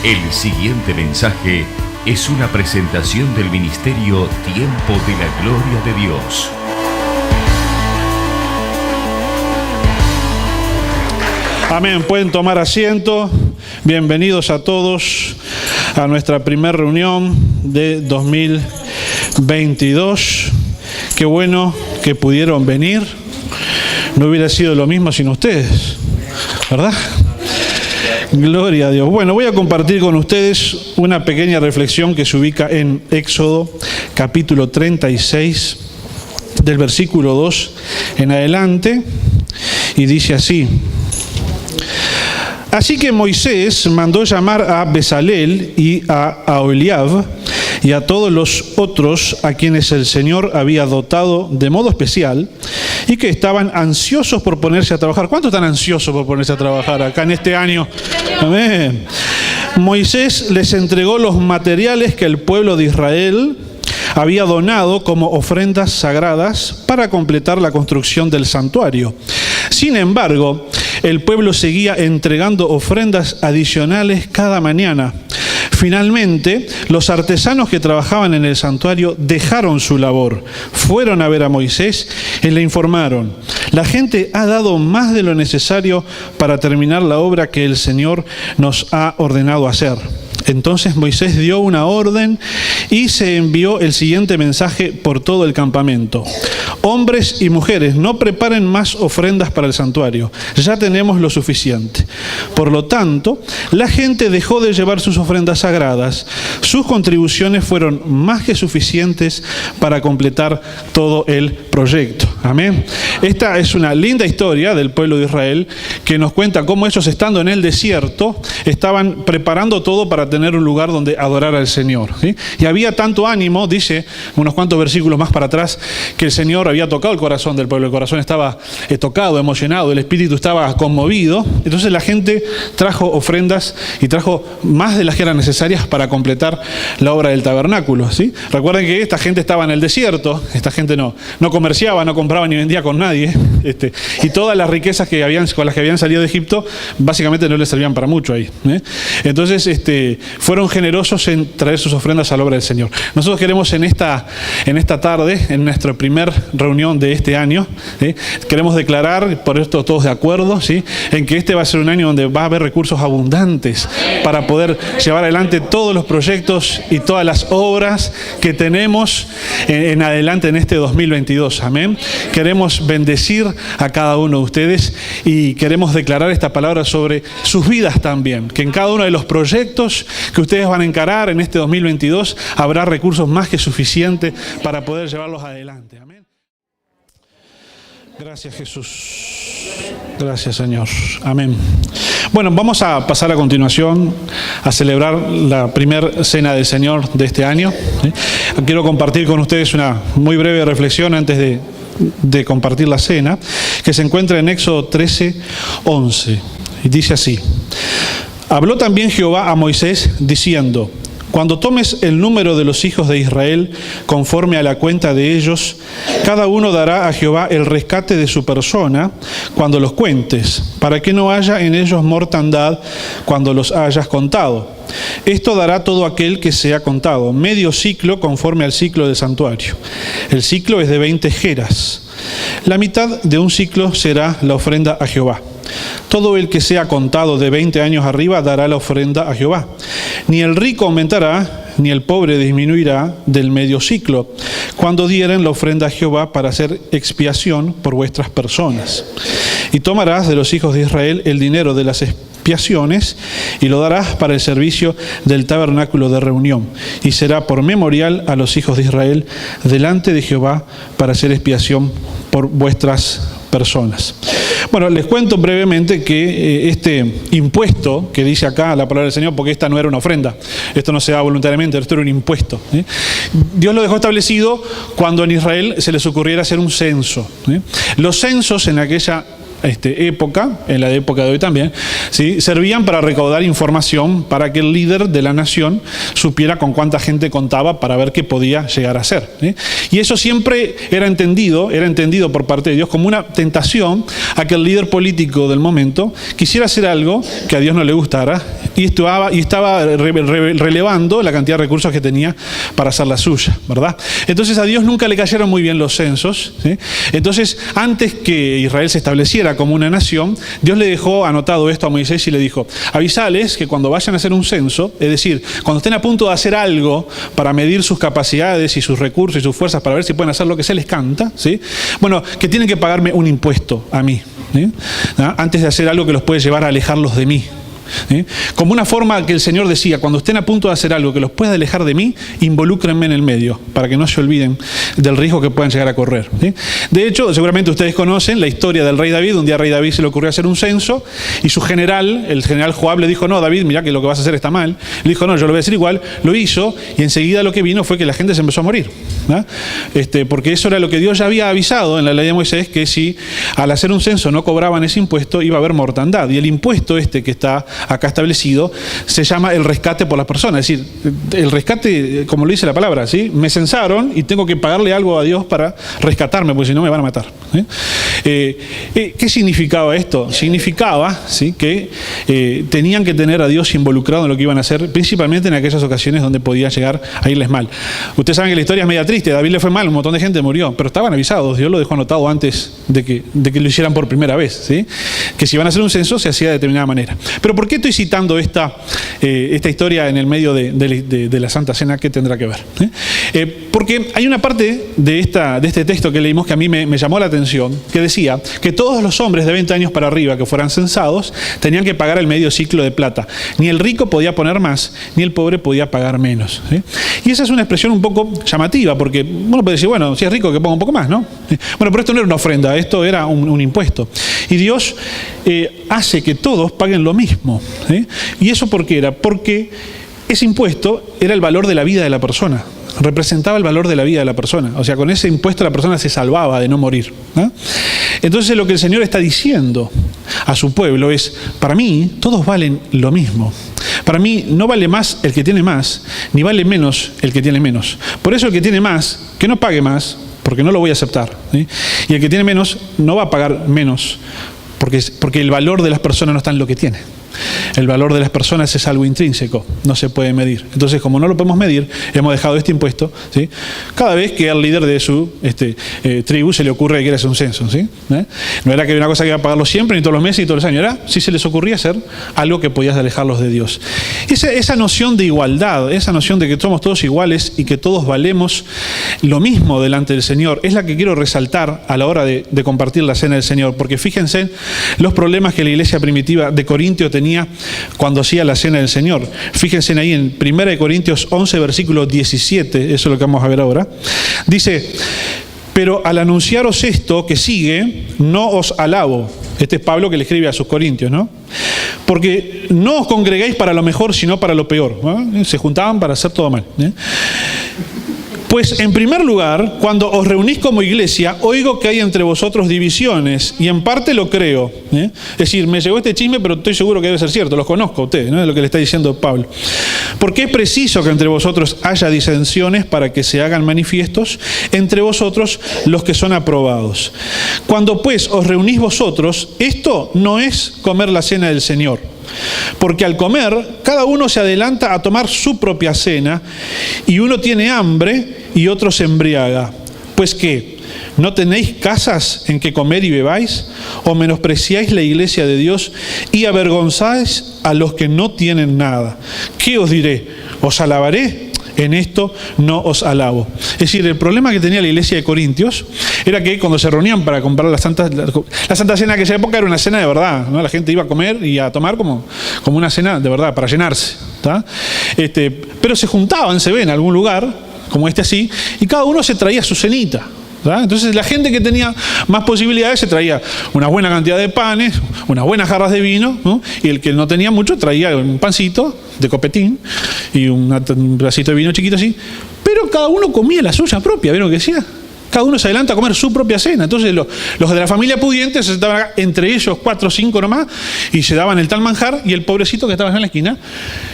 El siguiente mensaje es una presentación del ministerio Tiempo de la Gloria de Dios. Amén. Pueden tomar asiento. Bienvenidos a todos a nuestra primera reunión de 2022. Qué bueno que pudieron venir. No hubiera sido lo mismo sin ustedes, ¿verdad? Gloria a Dios. Bueno, voy a compartir con ustedes una pequeña reflexión que se ubica en Éxodo, capítulo 36, del versículo 2 en adelante, y dice así: Así que Moisés mandó llamar a Bezalel y a Aholiab y a todos los otros a quienes el Señor había dotado de modo especial y que estaban ansiosos por ponerse a trabajar. ¿Cuántos están ansiosos por ponerse a trabajar acá en este año? Amén. Moisés les entregó los materiales que el pueblo de Israel había donado como ofrendas sagradas para completar la construcción del santuario. Sin embargo, el pueblo seguía entregando ofrendas adicionales cada mañana. Finalmente, los artesanos que trabajaban en el santuario dejaron su labor, fueron a ver a Moisés y le informaron: la gente ha dado más de lo necesario para terminar la obra que el Señor nos ha ordenado hacer. Entonces Moisés dio una orden y se envió el siguiente mensaje por todo el campamento: hombres y mujeres, no preparen más ofrendas para el santuario, ya tenemos lo suficiente. Por lo tanto, la gente dejó de llevar sus ofrendas sagradas. Sus contribuciones fueron más que suficientes para completar todo el proyecto. Amén. Esta es una linda historia del pueblo de Israel que nos cuenta cómo ellos, estando en el desierto, estaban preparando todo para tener un lugar donde adorar al Señor, ¿sí? Y había tanto ánimo, dice unos cuantos versículos más para atrás, que el Señor había tocado el corazón del pueblo. El corazón estaba tocado, emocionado, el espíritu estaba conmovido. Entonces la gente trajo ofrendas y trajo más de las que eran necesarias para completar la obra del tabernáculo, ¿sí? Recuerden que esta gente estaba en el desierto, esta gente no comerciaba, no compraba ni vendía con nadie, y todas las riquezas con las que habían salido de Egipto básicamente no les servían para mucho ahí, ¿eh? Entonces fueron generosos en traer sus ofrendas a la obra del Señor. Nosotros queremos en esta tarde, en nuestra primera reunión de este año, ¿sí?, queremos declarar, por esto todos de acuerdo, ¿sí?, en que este va a ser un año donde va a haber recursos abundantes para poder llevar adelante todos los proyectos y todas las obras que tenemos en adelante en este 2022. Amén. Queremos bendecir a cada uno de ustedes y queremos declarar esta palabra sobre sus vidas también, que en cada uno de los proyectos que ustedes van a encarar en este 2022 habrá recursos más que suficientes para poder llevarlos adelante. Amén. Gracias, Jesús. Gracias, Señor. Amén. Bueno, vamos a pasar a continuación a celebrar la primera cena del Señor de este año. Quiero compartir con ustedes una muy breve reflexión antes de compartir la cena, que se encuentra en Éxodo 13, 11. Y dice así: Habló también Jehová a Moisés diciendo: Cuando tomes el número de los hijos de Israel conforme a la cuenta de ellos, cada uno dará a Jehová el rescate de su persona cuando los cuentes, para que no haya en ellos mortandad cuando los hayas contado. Esto dará todo aquel que sea contado, medio ciclo conforme al ciclo del santuario. El ciclo es de 20 geras. La mitad de un ciclo será la ofrenda a Jehová. Todo el que sea contado de 20 años arriba dará la ofrenda a Jehová. Ni el rico aumentará, ni el pobre disminuirá del medio ciclo, cuando dieren la ofrenda a Jehová para hacer expiación por vuestras personas. Y tomarás de los hijos de Israel el dinero de las expiaciones y lo darás para el servicio del tabernáculo de reunión, y será por memorial a los hijos de Israel delante de Jehová para hacer expiación por vuestras personas. Bueno, les cuento brevemente que este impuesto que dice acá la palabra del Señor, porque esta no era una ofrenda, esto no se da voluntariamente, esto era un impuesto, ¿eh? Dios lo dejó establecido cuando en Israel se les ocurriera hacer un censo, ¿eh? Los censos en aquella época, en la época de hoy también, ¿sí?, servían para recaudar información para que el líder de la nación supiera con cuánta gente contaba para ver qué podía llegar a ser, ¿sí? Y eso siempre era entendido por parte de Dios como una tentación a que el líder político del momento quisiera hacer algo que a Dios no le gustara y estaba relevando la cantidad de recursos que tenía para hacer la suya, ¿verdad? Entonces a Dios nunca le cayeron muy bien los censos, ¿sí? Entonces, antes que Israel se estableciera como una nación, Dios le dejó anotado esto a Moisés y le dijo: avisales que cuando vayan a hacer un censo, es decir, cuando estén a punto de hacer algo para medir sus capacidades y sus recursos y sus fuerzas para ver si pueden hacer lo que se les canta, ¿sí?, bueno, que tienen que pagarme un impuesto a mí, ¿sí?, antes de hacer algo que los puede llevar a alejarlos de mí. ¿Sí? Como una forma que el Señor decía: cuando estén a punto de hacer algo que los pueda alejar de mí, involúcrenme en el medio, para que no se olviden del riesgo que puedan llegar a correr, ¿sí? De hecho, seguramente ustedes conocen la historia del rey David. Un día al rey David se le ocurrió hacer un censo y su general, el general Joab, le dijo: no, David, mirá que lo que vas a hacer está mal. Le dijo: no, yo lo voy a hacer igual. Lo hizo y enseguida lo que vino fue que la gente se empezó a morir, ¿no? Porque eso era lo que Dios ya había avisado en la ley de Moisés, que si al hacer un censo no cobraban ese impuesto, iba a haber mortandad. Y el impuesto que está acá establecido se llama el rescate por las personas. Es decir, el rescate, como lo dice la palabra, ¿sí?, me censaron y tengo que pagarle algo a Dios para rescatarme, porque si no me van a matar, ¿sí? ¿Qué significaba esto? Significaba, ¿sí?, que tenían que tener a Dios involucrado en lo que iban a hacer, principalmente en aquellas ocasiones donde podía llegar a irles mal. Ustedes saben que la historia es media triste. A David le fue mal, un montón de gente murió, pero estaban avisados. Dios lo dejó anotado antes de que lo hicieran por primera vez, ¿sí?, que si iban a hacer un censo se hacía de determinada manera. Pero ¿por qué estoy citando esta historia en el medio de la Santa Cena? ¿Qué tendrá que ver? Porque hay una parte de este texto que leímos que a mí me llamó la atención, que decía que todos los hombres de 20 años para arriba que fueran censados tenían que pagar el medio ciclo de plata. Ni el rico podía poner más, ni el pobre podía pagar menos, ¿sí? Y esa es una expresión un poco llamativa, porque uno puede decir: bueno, si es rico que ponga un poco más, ¿no? Bueno, pero esto no era una ofrenda, esto era un impuesto. Y Dios hace que todos paguen lo mismo, ¿sí? ¿Y eso por qué era? Porque ese impuesto era el valor de la vida de la persona, representaba el valor de la vida de la persona. O sea, con ese impuesto la persona se salvaba de no morir, ¿no? Entonces lo que el Señor está diciendo a su pueblo es: para mí todos valen lo mismo. Para mí no vale más el que tiene más, ni vale menos el que tiene menos. Por eso el que tiene más, que no pague más, porque no lo voy a aceptar, ¿sí? Y el que tiene menos no va a pagar menos, porque el valor de las personas no está en lo que tiene. El valor de las personas es algo intrínseco, no se puede medir. Entonces, como no lo podemos medir, hemos dejado este impuesto, ¿sí?, cada vez que al líder de su tribu se le ocurre que quiere hacer un censo, ¿sí? No era que era una cosa que iba a pagarlo siempre, ni todos los meses, ni todos los años. Era si se les ocurría hacer algo que podía alejarlos de Dios. Esa noción de igualdad, esa noción de que somos todos iguales y que todos valemos lo mismo delante del Señor, es la que quiero resaltar a la hora de compartir la cena del Señor. Porque fíjense los problemas que la iglesia primitiva de Corintio tenía cuando hacía la cena del Señor. Fíjense ahí en 1 Corintios 11, versículo 17, eso es lo que vamos a ver ahora. Dice: pero al anunciaros esto que sigue, no os alabo. Este es Pablo que le escribe a sus corintios, ¿no? Porque no os congregáis para lo mejor, sino para lo peor, ¿no? Se juntaban para hacer todo mal, ¿eh? Pues en primer lugar, cuando os reunís como iglesia, oigo que hay entre vosotros divisiones, y en parte lo creo, ¿eh? Es decir, me llegó este chisme, pero estoy seguro que debe ser cierto, los conozco a ustedes, ¿no? Es lo que le está diciendo Pablo. Porque es preciso que entre vosotros haya disensiones para que se hagan manifiestos entre vosotros los que son aprobados. Cuando pues os reunís vosotros, esto no es comer la cena del Señor. Porque al comer, cada uno se adelanta a tomar su propia cena, y uno tiene hambre y otro se embriaga. Pues ¿qué? ¿No tenéis casas en que comer y bebáis? ¿O menospreciáis la iglesia de Dios y avergonzáis a los que no tienen nada? ¿Qué os diré? ¿Os alabaré? En esto no os alabo. Es decir, el problema que tenía la iglesia de Corintios era que cuando se reunían para comprar la Santa Cena de aquella época era una cena de verdad, ¿no? La gente iba a comer y a tomar como una cena de verdad, para llenarse, ¿tá? Pero se juntaban, se ve en algún lugar, como así, y cada uno se traía su cenita, ¿tá? Entonces la gente que tenía más posibilidades se traía una buena cantidad de panes, unas buenas jarras de vino, ¿no? Y el que no tenía mucho traía un pancito de copetín y un pedacito de vino chiquito así, pero cada uno comía la suya propia. ¿Vieron lo que decía? Cada uno se adelanta a comer su propia cena. Entonces los de la familia pudiente se sentaban acá, entre ellos 4 o 5 nomás, y se daban el tal manjar, y el pobrecito que estaba en la esquina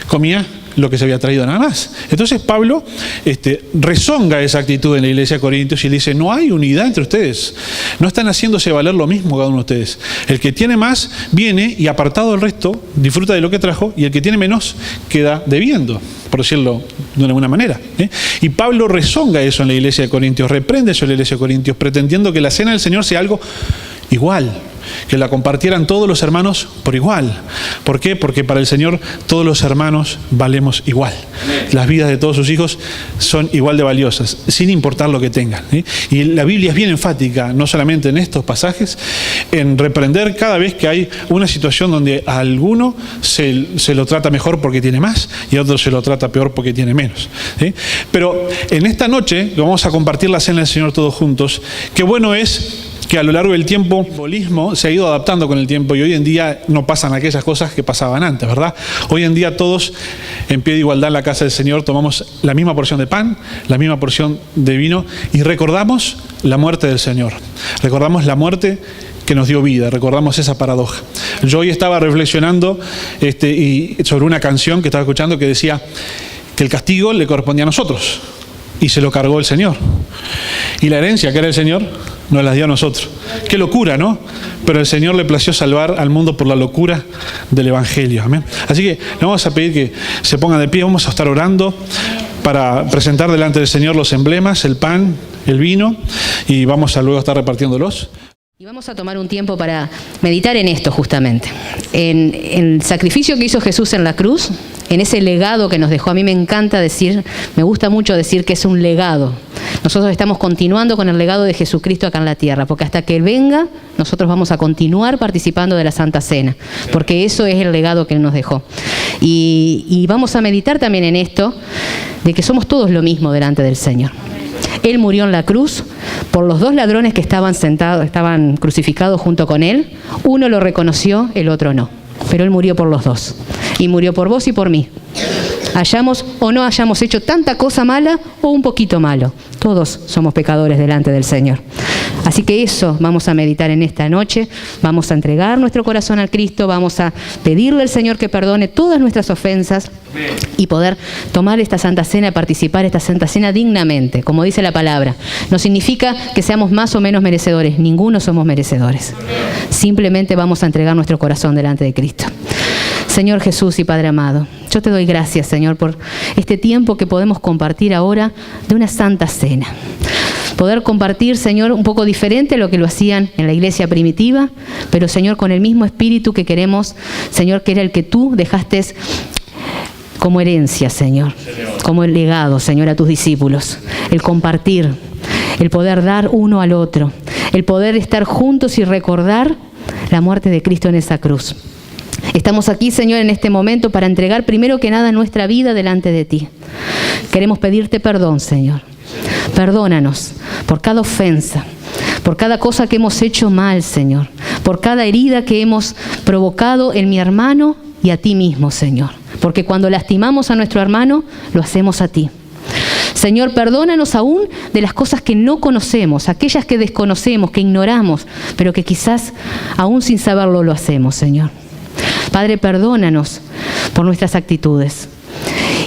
comía lo que se había traído nada más. Entonces Pablo rezonga esa actitud en la iglesia de Corintios y le dice, no hay unidad entre ustedes, no están haciéndose valer lo mismo cada uno de ustedes. El que tiene más viene y apartado del resto disfruta de lo que trajo, y el que tiene menos queda debiendo, por decirlo de alguna manera. Y Pablo rezonga eso en la iglesia de Corintios, reprende eso en la iglesia de Corintios, pretendiendo que la cena del Señor sea algo igual, que la compartieran todos los hermanos por igual. ¿Por qué? Porque para el Señor todos los hermanos valemos igual. Las vidas de todos sus hijos son igual de valiosas, sin importar lo que tengan. Y la Biblia es bien enfática, no solamente en estos pasajes, en reprender cada vez que hay una situación donde a alguno se lo trata mejor porque tiene más y a otro se lo trata peor porque tiene menos. Pero en esta noche vamos a compartir la cena del Señor todos juntos. Qué bueno es que a lo largo del tiempo el simbolismo se ha ido adaptando con el tiempo, y hoy en día no pasan aquellas cosas que pasaban antes, ¿verdad? Hoy en día todos en pie de igualdad en la casa del Señor tomamos la misma porción de pan, la misma porción de vino, y recordamos la muerte del Señor, recordamos la muerte que nos dio vida, recordamos esa paradoja. Yo hoy estaba reflexionando y sobre una canción que estaba escuchando que decía que el castigo le correspondía a nosotros y se lo cargó el Señor, y la herencia que era el Señor nos las dio a nosotros. Qué locura, ¿no? Pero el Señor le plació salvar al mundo por la locura del Evangelio. Amén. Así que le vamos a pedir que se pongan de pie, vamos a estar orando para presentar delante del Señor los emblemas, el pan, el vino, y vamos a luego estar repartiéndolos. Y vamos a tomar un tiempo para meditar en esto justamente, en el sacrificio que hizo Jesús en la cruz, en ese legado que nos dejó. A mí me encanta decir, me gusta mucho decir que es un legado. Nosotros estamos continuando con el legado de Jesucristo acá en la tierra, porque hasta que Él venga, nosotros vamos a continuar participando de la Santa Cena, porque eso es el legado que Él nos dejó. Y vamos a meditar también en esto, de que somos todos lo mismo delante del Señor. Él murió en la cruz por los 2 ladrones que estaban crucificados junto con Él. Uno lo reconoció, el otro no. Pero Él murió por los 2. Y murió por vos y por mí. Hayamos o no hayamos hecho tanta cosa mala o un poquito malo. Todos somos pecadores delante del Señor. Así que eso vamos a meditar en esta noche. Vamos a entregar nuestro corazón al Cristo. Vamos a pedirle al Señor que perdone todas nuestras ofensas y poder tomar esta Santa Cena, participar de esta Santa Cena dignamente, como dice la palabra. No significa que seamos más o menos merecedores. Ninguno somos merecedores. Simplemente vamos a entregar nuestro corazón delante de Cristo. Señor Jesús y Padre amado, yo te doy gracias, Señor, por este tiempo que podemos compartir ahora de una Santa Cena. Poder compartir, Señor, un poco diferente a lo que lo hacían en la iglesia primitiva, pero, Señor, con el mismo espíritu que queremos, Señor, que era el que tú dejaste como herencia, Señor, como el legado, Señor, a tus discípulos. El compartir, el poder dar uno al otro, el poder estar juntos y recordar la muerte de Cristo en esa cruz. Estamos aquí, Señor, en este momento para entregar primero que nada nuestra vida delante de ti. Queremos pedirte perdón, Señor. Perdónanos por cada ofensa, por cada cosa que hemos hecho mal, Señor, por cada herida que hemos provocado en mi hermano y a ti mismo, Señor. Porque cuando lastimamos a nuestro hermano, lo hacemos a ti. Señor, perdónanos aún de las cosas que no conocemos, aquellas que desconocemos, que ignoramos, pero que quizás aún sin saberlo lo hacemos, Señor. Padre, perdónanos por nuestras actitudes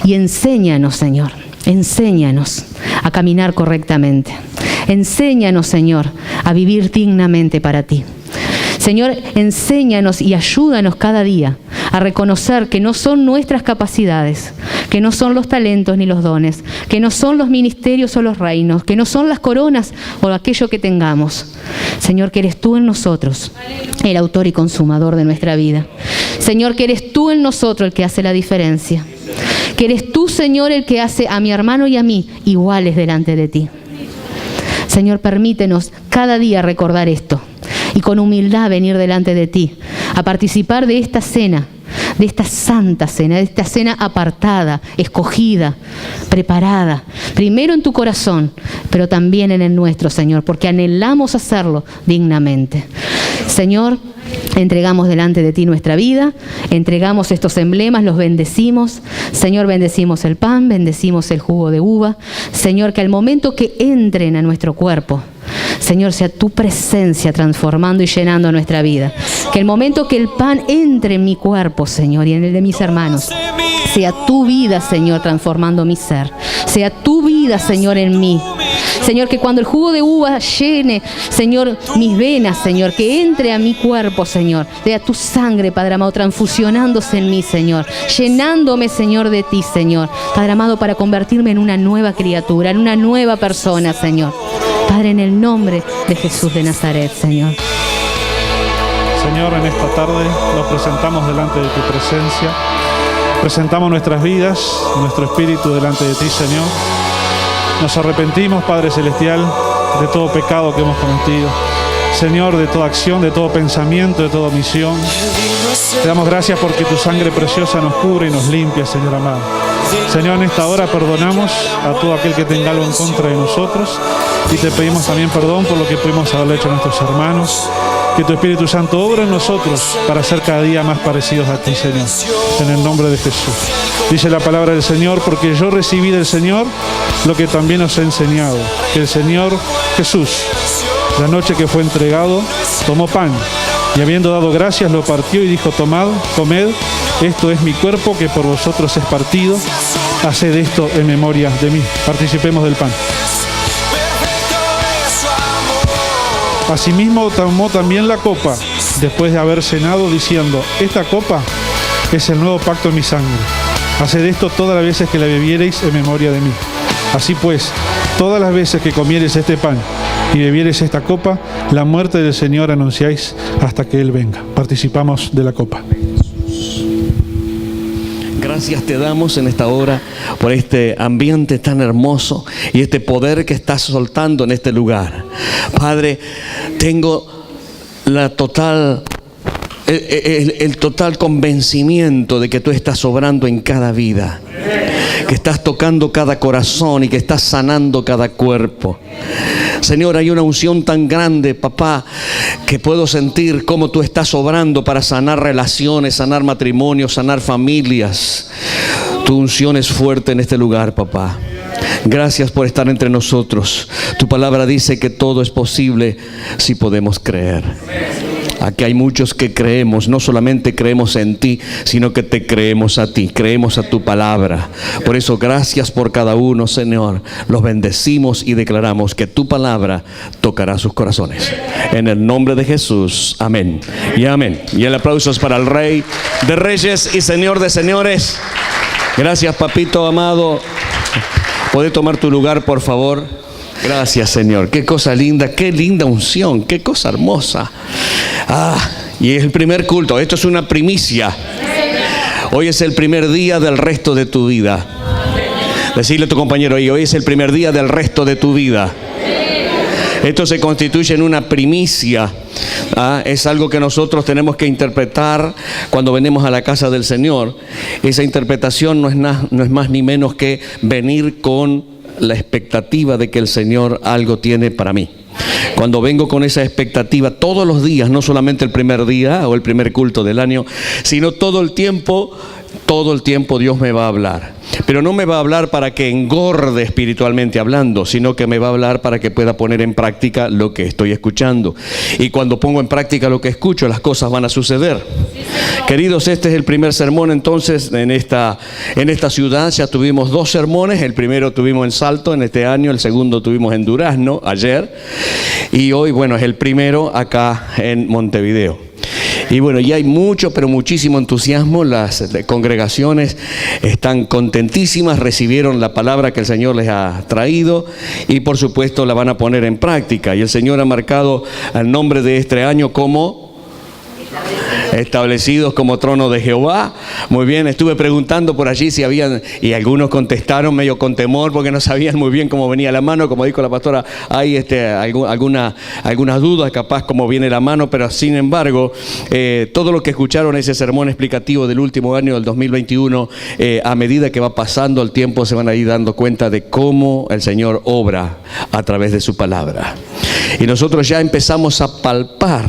y enséñanos, Señor, enséñanos a caminar correctamente. Enséñanos, Señor, a vivir dignamente para ti. Señor, enséñanos y ayúdanos cada día a reconocer que no son nuestras capacidades, que no son los talentos ni los dones, que no son los ministerios o los reinos, que no son las coronas o aquello que tengamos. Señor, que eres tú en nosotros, el autor y consumador de nuestra vida. Señor, que eres tú en nosotros el que hace la diferencia. Que eres tú, Señor, el que hace a mi hermano y a mí iguales delante de ti. Señor, permítenos cada día recordar esto y con humildad venir delante de ti, a participar de esta cena, de esta santa cena, de esta cena apartada, escogida, preparada, primero en tu corazón, pero también en el nuestro, Señor, porque anhelamos hacerlo dignamente. Señor, entregamos delante de ti nuestra vida, entregamos estos emblemas, los bendecimos. Señor, bendecimos el pan, bendecimos el jugo de uva. Señor, que al momento que entren a nuestro cuerpo, Señor, sea tu presencia transformando y llenando nuestra vida. Que el momento que el pan entre en mi cuerpo, Señor, y en el de mis hermanos, sea tu vida, Señor, transformando mi ser. Sea tu vida, Señor, en mí. Señor, que cuando el jugo de uva llene, Señor, mis venas, Señor, que entre a mi cuerpo, Señor, sea tu sangre, Padre amado, transfusionándose en mí, Señor, llenándome, Señor, de ti, Señor, Padre amado, para convertirme en una nueva criatura, en una nueva persona, Señor. Padre, en el nombre de Jesús de Nazaret, Señor. Señor, en esta tarde nos presentamos delante de tu presencia. Presentamos nuestras vidas, nuestro espíritu delante de ti, Señor. Nos arrepentimos, Padre Celestial, de todo pecado que hemos cometido. Señor, de toda acción, de todo pensamiento, de toda omisión. Te damos gracias porque tu sangre preciosa nos cubre y nos limpia, Señor amado. Señor, en esta hora perdonamos a todo aquel que tenga algo en contra de nosotros y te pedimos también perdón por lo que pudimos haberle hecho a nuestros hermanos. Que tu Espíritu Santo obra en nosotros para ser cada día más parecidos a ti, Señor. En el nombre de Jesús. Dice la palabra del Señor, porque yo recibí del Señor lo que también os he enseñado. Que el Señor Jesús, la noche que fue entregado, tomó pan y habiendo dado gracias lo partió y dijo: tomad, comed, esto es mi cuerpo que por vosotros es partido. Haced esto en memoria de mí. Participemos del pan. Asimismo tomó también la copa, después de haber cenado, diciendo: esta copa es el nuevo pacto en mi sangre. Haced esto todas las veces que la bebiereis en memoria de mí. Así pues, todas las veces que comiereis este pan y bebiereis esta copa, la muerte del Señor anunciáis hasta que Él venga. Participamos de la copa. Gracias te damos en esta hora por este ambiente tan hermoso y este poder que estás soltando en este lugar. Padre, tengo el total convencimiento de que tú estás obrando en cada vida, que estás tocando cada corazón y que estás sanando cada cuerpo. Señor, hay una unción tan grande, papá, que puedo sentir cómo tú estás obrando para sanar relaciones, sanar matrimonios, sanar familias. Tu unción es fuerte en este lugar, papá. Gracias por estar entre nosotros. Tu palabra dice que todo es posible si podemos creer. Aquí hay muchos que creemos, no solamente creemos en ti, sino que te creemos a ti, creemos a tu palabra. Por eso, gracias por cada uno, Señor. Los bendecimos y declaramos que tu palabra tocará sus corazones. En el nombre de Jesús, amén y amén. Y el aplauso es para el Rey de Reyes y Señor de Señores. Gracias, papito amado. ¿Puede tomar tu lugar, por favor? Gracias, Señor. Qué cosa linda, qué linda unción, qué cosa hermosa. Y es el primer culto. Esto es una primicia. Hoy es el primer día del resto de tu vida. Decirle a tu compañero ahí: hoy es el primer día del resto de tu vida. Esto se constituye en una primicia. Es algo que nosotros tenemos que interpretar cuando venimos a la casa del Señor. Esa interpretación no es más ni menos que venir con la expectativa de que el Señor algo tiene para mí. Cuando vengo con esa expectativa todos los días, no solamente el primer día o el primer culto del año, sino todo el tiempo Dios me va a hablar. Pero no me va a hablar para que engorde espiritualmente hablando, sino que me va a hablar para que pueda poner en práctica lo que estoy escuchando. Y cuando pongo en práctica lo que escucho, las cosas van a suceder. Queridos, este es el primer sermón entonces en esta ciudad. Ya tuvimos 2 sermones. El primero tuvimos en Salto en este año, el segundo tuvimos en Durazno ayer. Y hoy, bueno, es el primero acá en Montevideo. Y bueno, ya hay mucho, pero muchísimo entusiasmo. Las congregaciones están contentísimas, recibieron la palabra que el Señor les ha traído y por supuesto la van a poner en práctica. Y el Señor ha marcado el nombre de este año como establecidos como trono de Jehová. Muy bien, estuve preguntando por allí si habían, y algunos contestaron medio con temor porque no sabían muy bien cómo venía la mano. Como dijo la pastora, hay algunas dudas capaz cómo viene la mano, pero sin embargo, todo lo que escucharon ese sermón explicativo del último año del 2021, a medida que va pasando el tiempo se van a ir dando cuenta de cómo el Señor obra a través de su palabra. Y nosotros ya empezamos a palpar,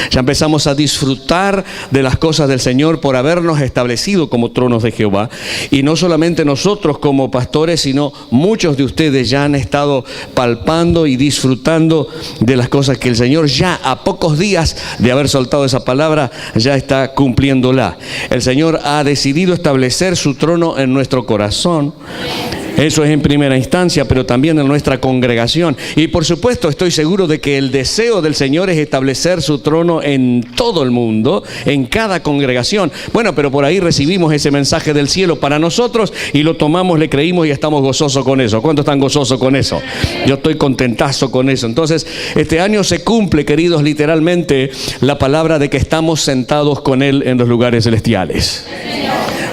ya empezamos a disfrutar de las cosas del Señor por habernos establecido como tronos de Jehová. Y no solamente nosotros como pastores, sino muchos de ustedes ya han estado palpando y disfrutando de las cosas que el Señor ya a pocos días de haber soltado esa palabra ya está cumpliéndola. El Señor ha decidido establecer su trono en nuestro corazón. Eso es en primera instancia, pero también en nuestra congregación. Y por supuesto estoy seguro de que el deseo del Señor es establecer su trono en todo el mundo, en cada congregación. Bueno, pero por ahí recibimos ese mensaje del cielo para nosotros y lo tomamos, le creímos y estamos gozosos con eso. ¿Cuántos están gozosos con eso? Yo estoy contentazo con eso. Entonces, este año se cumple, queridos, literalmente la palabra de que estamos sentados con Él en los lugares celestiales.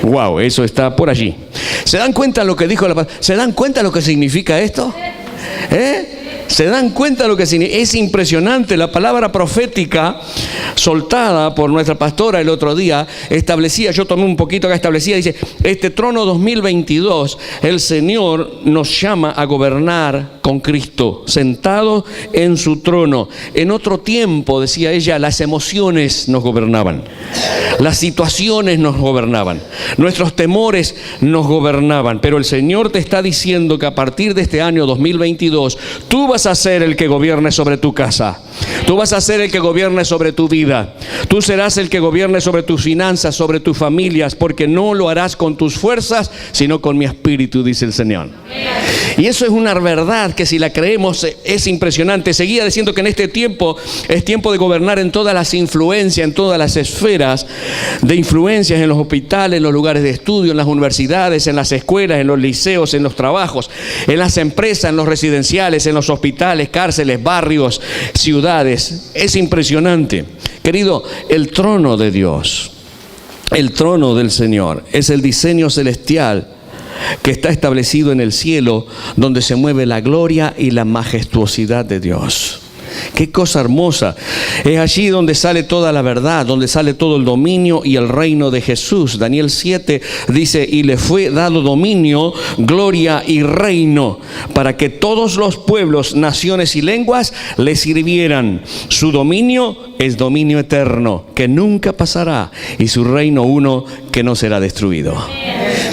Wow, eso está por allí. ¿Se dan cuenta lo que dijo la palabra? ¿Se dan cuenta lo que significa esto? ¿Se dan cuenta lo que significa? Es impresionante. La palabra profética soltada por nuestra pastora el otro día establecía, yo tomé un poquito acá, establecía, dice, este trono 2022, el Señor nos llama a gobernar con Cristo, sentado en su trono. En otro tiempo, decía ella, las emociones nos gobernaban, las situaciones nos gobernaban, nuestros temores nos gobernaban, pero el Señor te está diciendo que a partir de este año 2022, tú vas a ser el que gobierne sobre tu casa, tú vas a ser el que gobierne sobre tu vida, tú serás el que gobierne sobre tus finanzas, sobre tus familias, porque no lo harás con tus fuerzas, sino con mi espíritu, dice el Señor. Y eso es una verdad que si la creemos es impresionante. Seguía diciendo que en este tiempo es tiempo de gobernar en todas las influencias, en todas las esferas de influencias, en los hospitales, en los lugares de estudio, en las universidades, en las escuelas, en los liceos, en los trabajos, en las empresas, en los residenciales, en los hospitales, cárceles, barrios, ciudades. Es impresionante. Querido, el trono de Dios, el trono del Señor, es el diseño celestial que está establecido en el cielo, donde se mueve la gloria y la majestuosidad de Dios. Qué cosa hermosa. Es allí donde sale toda la verdad, donde sale todo el dominio y el reino de Jesús. Daniel 7 dice, y le fue dado dominio, gloria y reino, para que todos los pueblos, naciones y lenguas le sirvieran. Su dominio es dominio eterno, que nunca pasará, y su reino uno que no será destruido.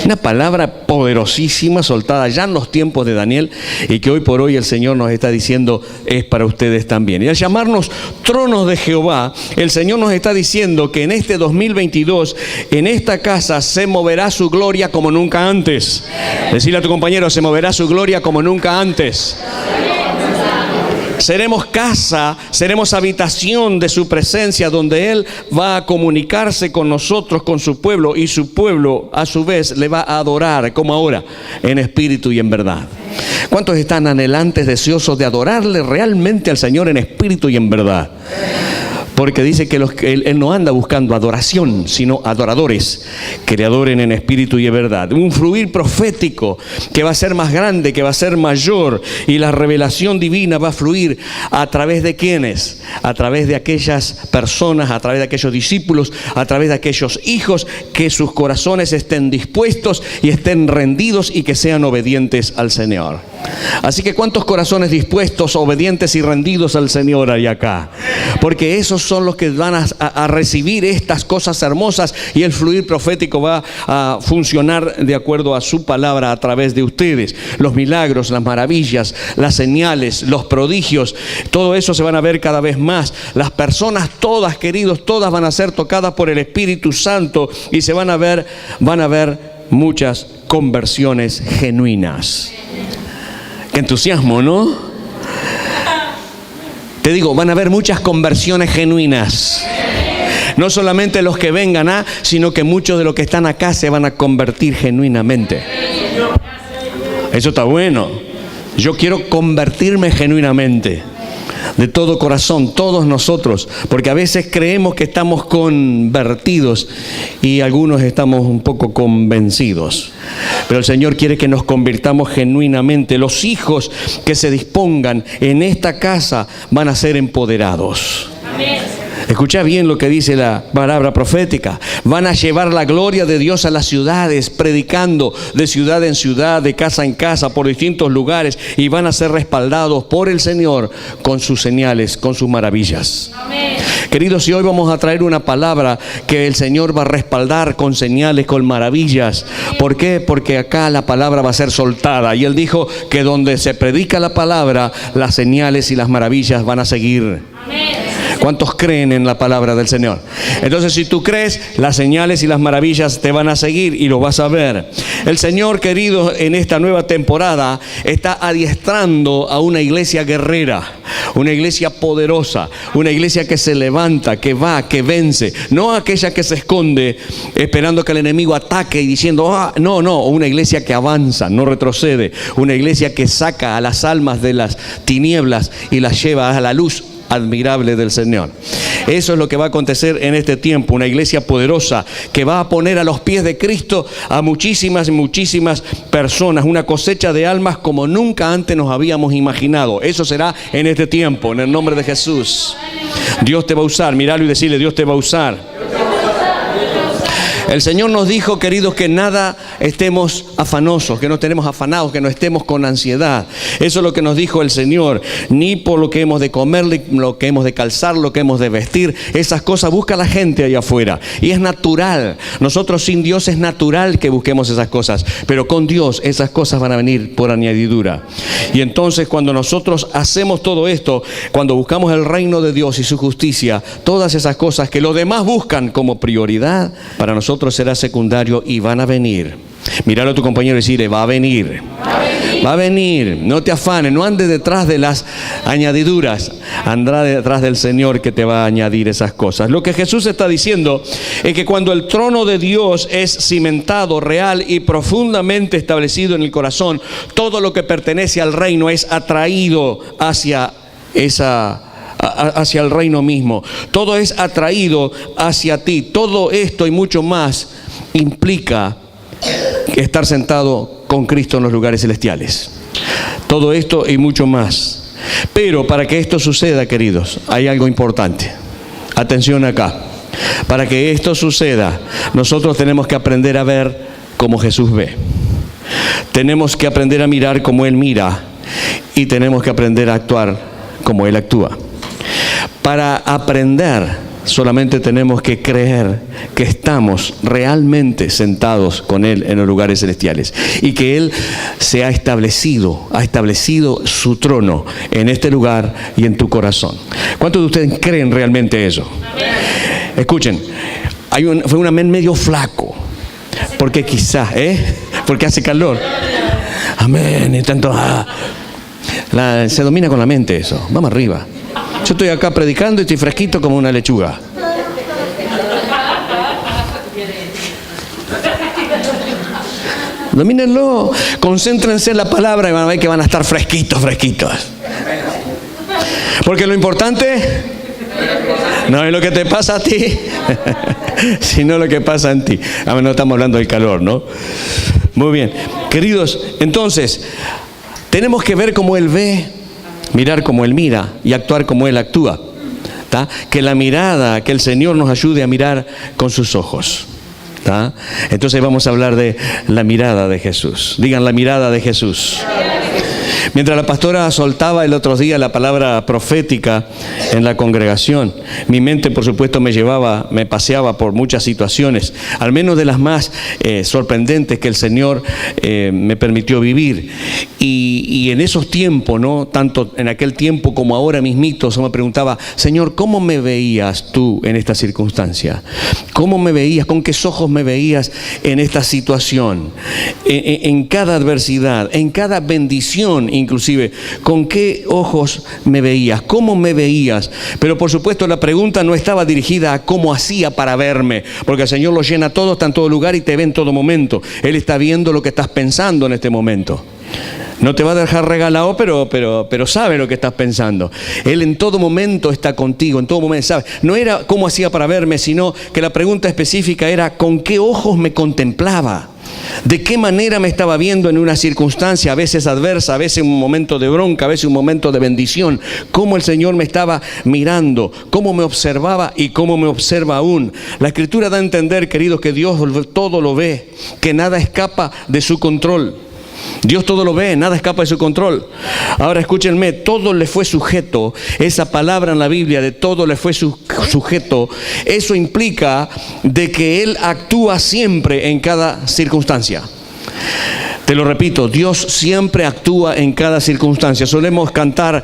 Una palabra poderosísima soltada ya en los tiempos de Daniel y que hoy por hoy el Señor nos está diciendo es para ustedes también. Y al llamarnos tronos de Jehová, el Señor nos está diciendo que en este 2022, en esta casa se moverá su gloria como nunca antes. Decirle a tu compañero, se moverá su gloria como nunca antes. Seremos casa, seremos habitación de su presencia, donde Él va a comunicarse con nosotros, con su pueblo, y su pueblo a su vez le va a adorar, como ahora, en espíritu y en verdad. ¿Cuántos están anhelantes, deseosos de adorarle realmente al Señor en espíritu y en verdad? Porque dice que Él no anda buscando adoración, sino adoradores que le adoren en espíritu y en verdad. Un fluir profético que va a ser más grande, que va a ser mayor, y la revelación divina va a fluir a través de ¿quiénes? A través de aquellas personas, a través de aquellos discípulos, a través de aquellos hijos que sus corazones estén dispuestos y estén rendidos y que sean obedientes al Señor. Así que ¿cuántos corazones dispuestos, obedientes y rendidos al Señor hay acá? Porque esos son los que van a recibir estas cosas hermosas, y el fluir profético va a funcionar de acuerdo a su palabra a través de ustedes. Los milagros, las maravillas, las señales, los prodigios, todo eso se van a ver cada vez más. Las personas todas, queridos, todas van a ser tocadas por el Espíritu Santo y se van a ver muchas conversiones genuinas. Qué entusiasmo, ¿no? Te digo, van a haber muchas conversiones genuinas. No solamente los que vengan, sino que muchos de los que están acá se van a convertir genuinamente. Eso está bueno. Yo quiero convertirme genuinamente. de todo corazón, todos nosotros, porque a veces creemos que estamos convertidos y algunos estamos un poco convencidos. Pero el Señor quiere que nos convirtamos genuinamente. Los hijos que se dispongan en esta casa van a ser empoderados. Amén. Escucha bien lo que dice la palabra profética. Van a llevar la gloria de Dios a las ciudades, predicando de ciudad en ciudad, de casa en casa, por distintos lugares, y van a ser respaldados por el Señor con sus señales, con sus maravillas. Amén. Queridos, y hoy vamos a traer una palabra que el Señor va a respaldar con señales, con maravillas. ¿Por qué? Porque acá la palabra va a ser soltada. Y Él dijo que donde se predica la palabra, las señales y las maravillas van a seguir. Amén. ¿Cuántos creen en la palabra del Señor? Entonces, si tú crees, las señales y las maravillas te van a seguir y lo vas a ver. El Señor, querido, en esta nueva temporada está adiestrando a una iglesia guerrera, una iglesia poderosa, una iglesia que se levanta, que va, que vence. No aquella que se esconde esperando que el enemigo ataque y diciendo, no, una iglesia que avanza, no retrocede. Una iglesia que saca a las almas de las tinieblas y las lleva a la luz admirable del Señor. Eso es lo que va a acontecer en este tiempo, una iglesia poderosa que va a poner a los pies de Cristo a muchísimas personas, una cosecha de almas como nunca antes nos habíamos imaginado. Eso será en este tiempo, en el nombre de Jesús. Dios te va a usar, míralo y decirle, Dios te va a usar. El Señor nos dijo, queridos, que nada estemos afanosos, que no estemos afanados, que no estemos con ansiedad. Eso es lo que nos dijo el Señor. Ni por lo que hemos de comer, lo que hemos de calzar, lo que hemos de vestir. Esas cosas busca la gente allá afuera. Y es natural. Nosotros sin Dios es natural que busquemos esas cosas. Pero con Dios esas cosas van a venir por añadidura. Y entonces cuando nosotros hacemos todo esto, cuando buscamos el reino de Dios y su justicia, todas esas cosas que los demás buscan como prioridad, para nosotros será secundario y van a venir. Míralo a tu compañero y decirle, va a venir. Va a venir. No te afanes, no andes detrás de las añadiduras. Andrá detrás del Señor que te va a añadir esas cosas. Lo que Jesús está diciendo es que cuando el trono de Dios es cimentado, real y profundamente establecido en el corazón, todo lo que pertenece al reino es atraído hacia el reino mismo. Todo es atraído hacia ti. Todo esto y mucho más implica estar sentado con Cristo en los lugares celestiales. Todo esto y mucho más. Pero para que esto suceda, queridos, hay algo importante. Atención acá. Para que esto suceda, nosotros tenemos que aprender a ver como Jesús ve. Tenemos que aprender a mirar como Él mira. Y tenemos que aprender a actuar como Él actúa. Para aprender, solamente tenemos que creer que estamos realmente sentados con Él en los lugares celestiales y que Él se ha establecido su trono en este lugar y en tu corazón. ¿Cuántos de ustedes creen realmente eso? Escuchen, fue un amén medio flaco, porque quizás, porque hace calor. Amén, y tanto, se domina con la mente eso. Vamos arriba. Yo estoy acá predicando y estoy fresquito como una lechuga. Domínenlo, concéntrense en la palabra y van a ver que van a estar fresquitos. Porque lo importante no es lo que te pasa a ti, sino lo que pasa en ti. No estamos hablando del calor, ¿no? Muy bien. Queridos, entonces, tenemos que ver como Él ve, mirar como Él mira y actuar como Él actúa. ¿Tá? Que la mirada, que el Señor nos ayude a mirar con sus ojos. ¿Tá? Entonces vamos a hablar de la mirada de Jesús. Digan, la mirada de Jesús. Mientras la pastora soltaba el otro día la palabra profética en la congregación, mi mente, por supuesto, me paseaba por muchas situaciones, al menos de las más sorprendentes que el Señor me permitió vivir. Y en esos tiempos, ¿no? Tanto en aquel tiempo como ahora mismito, se me preguntaba, Señor, ¿cómo me veías tú en esta circunstancia? ¿Cómo me veías? ¿Con qué ojos me veías en esta situación? En cada adversidad, en cada bendición, inclusive, ¿con qué ojos me veías? ¿Cómo me veías? Pero por supuesto la pregunta no estaba dirigida a cómo hacía para verme, porque el Señor lo llena todo, está en todo lugar y te ve en todo momento. Él está viendo lo que estás pensando en este momento. No te va a dejar regalado, pero sabe lo que estás pensando. Él en todo momento está contigo, en todo momento sabe. No era cómo hacía para verme, sino que la pregunta específica era con qué ojos me contemplaba. De qué manera me estaba viendo en una circunstancia, a veces adversa, a veces un momento de bronca, a veces un momento de bendición. Cómo el Señor me estaba mirando, cómo me observaba y cómo me observa aún. La Escritura da a entender, queridos, que Dios todo lo ve, que nada escapa de su control. Dios todo lo ve, nada escapa de su control. Ahora escúchenme, todo le fue sujeto. Esa palabra en la Biblia de todo le fue sujeto, eso implica de que Él actúa siempre en cada circunstancia. Te lo repito, Dios siempre actúa en cada circunstancia. Solemos cantar,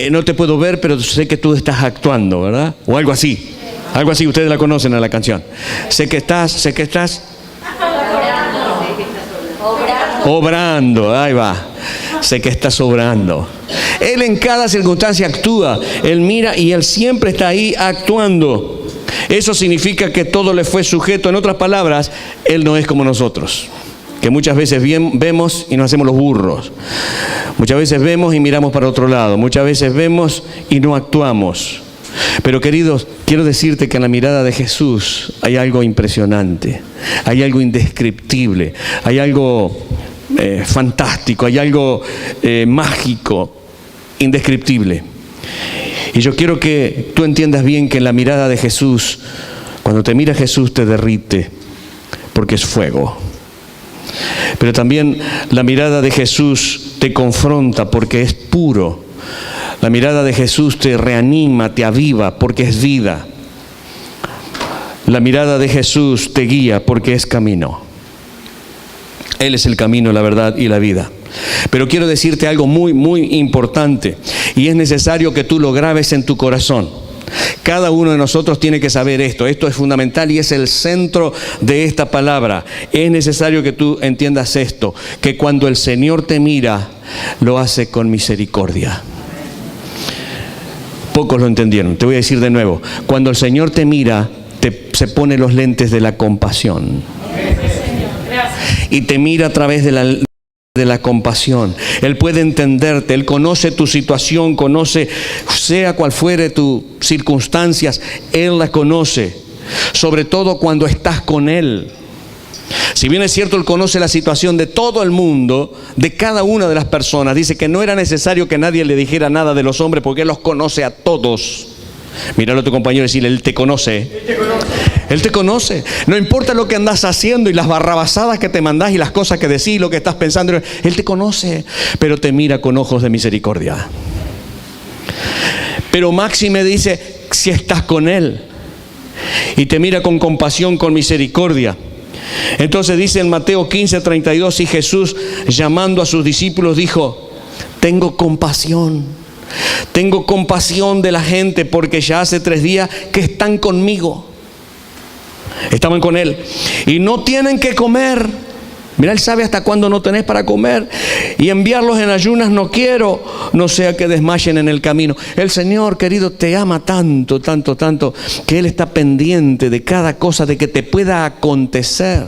no te puedo ver, pero sé que tú estás actuando, ¿verdad? O algo así. Algo así, ustedes la conocen en la canción. Sé que estás obrando, ahí va. Sé que estás obrando. Él en cada circunstancia actúa. Él mira y Él siempre está ahí actuando. Eso significa que todo le fue sujeto. En otras palabras, Él no es como nosotros, que muchas veces vemos y nos hacemos los burros. Muchas veces vemos y miramos para otro lado. Muchas veces vemos y no actuamos. Pero queridos, quiero decirte que en la mirada de Jesús hay algo impresionante, hay algo indescriptible, hay algo fantástico, hay algo mágico, indescriptible. Y yo quiero que tú entiendas bien que en la mirada de Jesús, cuando te mira Jesús te derrite, porque es fuego. Pero también la mirada de Jesús te confronta porque es puro. La mirada de Jesús te reanima, te aviva porque es vida. La mirada de Jesús te guía porque es camino. Él es el camino, la verdad y la vida. Pero quiero decirte algo muy, muy importante, y es necesario que tú lo grabes en tu corazón. Cada uno de nosotros tiene que saber esto. Esto es fundamental y es el centro de esta palabra. Es necesario que tú entiendas esto, que cuando el Señor te mira, lo hace con misericordia. Pocos lo entendieron. Te voy a decir de nuevo. Cuando el Señor te mira, se pone los lentes de la compasión. Y te mira a través de la compasión. Él puede entenderte, Él conoce tu situación, conoce, sea cual fuere tus circunstancias, Él las conoce, sobre todo cuando estás con Él. Si bien es cierto, Él conoce la situación de todo el mundo, de cada una de las personas. Dice que no era necesario que nadie le dijera nada de los hombres porque Él los conoce a todos. Míralo a tu compañero y decirle, Él te conoce. Él te conoce. No importa lo que andas haciendo y las barrabasadas que te mandás y las cosas que decís, lo que estás pensando. Él te conoce, pero te mira con ojos de misericordia. Pero máxime dice, si estás con Él, y te mira con compasión, con misericordia. Entonces dice en Mateo 15:32, y Jesús, llamando a sus discípulos, dijo, tengo compasión de la gente, porque ya hace 3 días que están conmigo. Estaban con Él y no tienen que comer. Mira, Él sabe hasta cuándo no tenés para comer. Y enviarlos en ayunas no quiero, no sea que desmayen en el camino. El Señor, querido, te ama tanto, tanto, tanto, que Él está pendiente de cada cosa de que te pueda acontecer.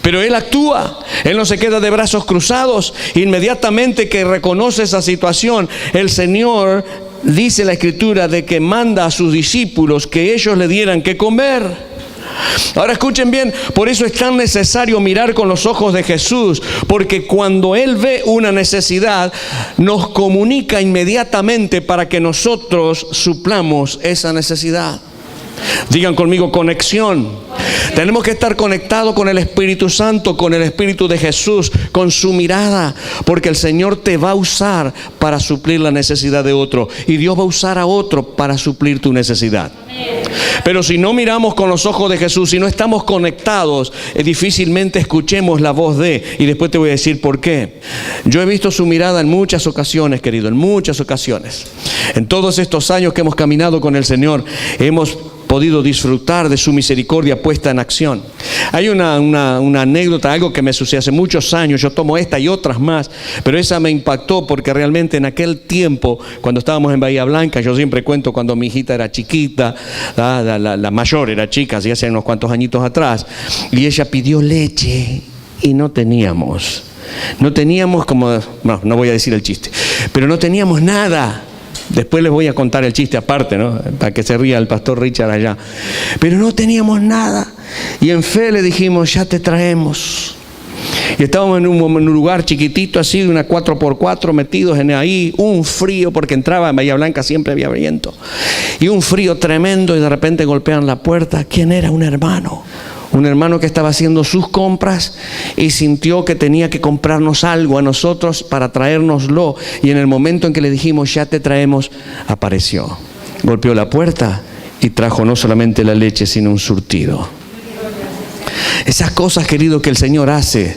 Pero Él actúa. Él no se queda de brazos cruzados. Inmediatamente que reconoce esa situación, el Señor, dice la Escritura, de que manda a sus discípulos que ellos le dieran que comer. Ahora escuchen bien, por eso es tan necesario mirar con los ojos de Jesús, porque cuando Él ve una necesidad, nos comunica inmediatamente para que nosotros suplamos esa necesidad. Digan conmigo, conexión. Tenemos que estar conectados con el Espíritu Santo, con el Espíritu de Jesús, con su mirada, porque el Señor te va a usar para suplir la necesidad de otro, y Dios va a usar a otro para suplir tu necesidad. Pero si no miramos con los ojos de Jesús, si no estamos conectados, difícilmente escuchemos la voz de, y después te voy a decir por qué. Yo he visto su mirada en muchas ocasiones, querido, en muchas ocasiones. En todos estos años que hemos caminado con el Señor, hemos podido disfrutar de su misericordia puesta en acción. Hay una anécdota, algo que me sucedió hace muchos años. Yo tomo esta y otras más, pero esa me impactó porque realmente en aquel tiempo, cuando estábamos en Bahía Blanca, yo siempre cuento cuando mi hijita era chiquita, la mayor era chica, hace unos cuantos añitos atrás, y ella pidió leche y no teníamos. No teníamos no voy a decir el chiste, pero no teníamos nada. Después les voy a contar el chiste aparte, ¿no? Para que se ría el pastor Richard allá. Pero no teníamos nada. Y en fe le dijimos, ya te traemos. Y estábamos en un lugar chiquitito así, de una 4x4, metidos ahí, un frío, porque entraba en Bahía Blanca, siempre había viento. Y un frío tremendo, y de repente golpean la puerta. ¿Quién era? Un hermano. Un hermano que estaba haciendo sus compras y sintió que tenía que comprarnos algo a nosotros para traérnoslo. Y en el momento en que le dijimos, ya te traemos, apareció. Golpeó la puerta y trajo no solamente la leche, sino un surtido. Esas cosas, querido, que el Señor hace,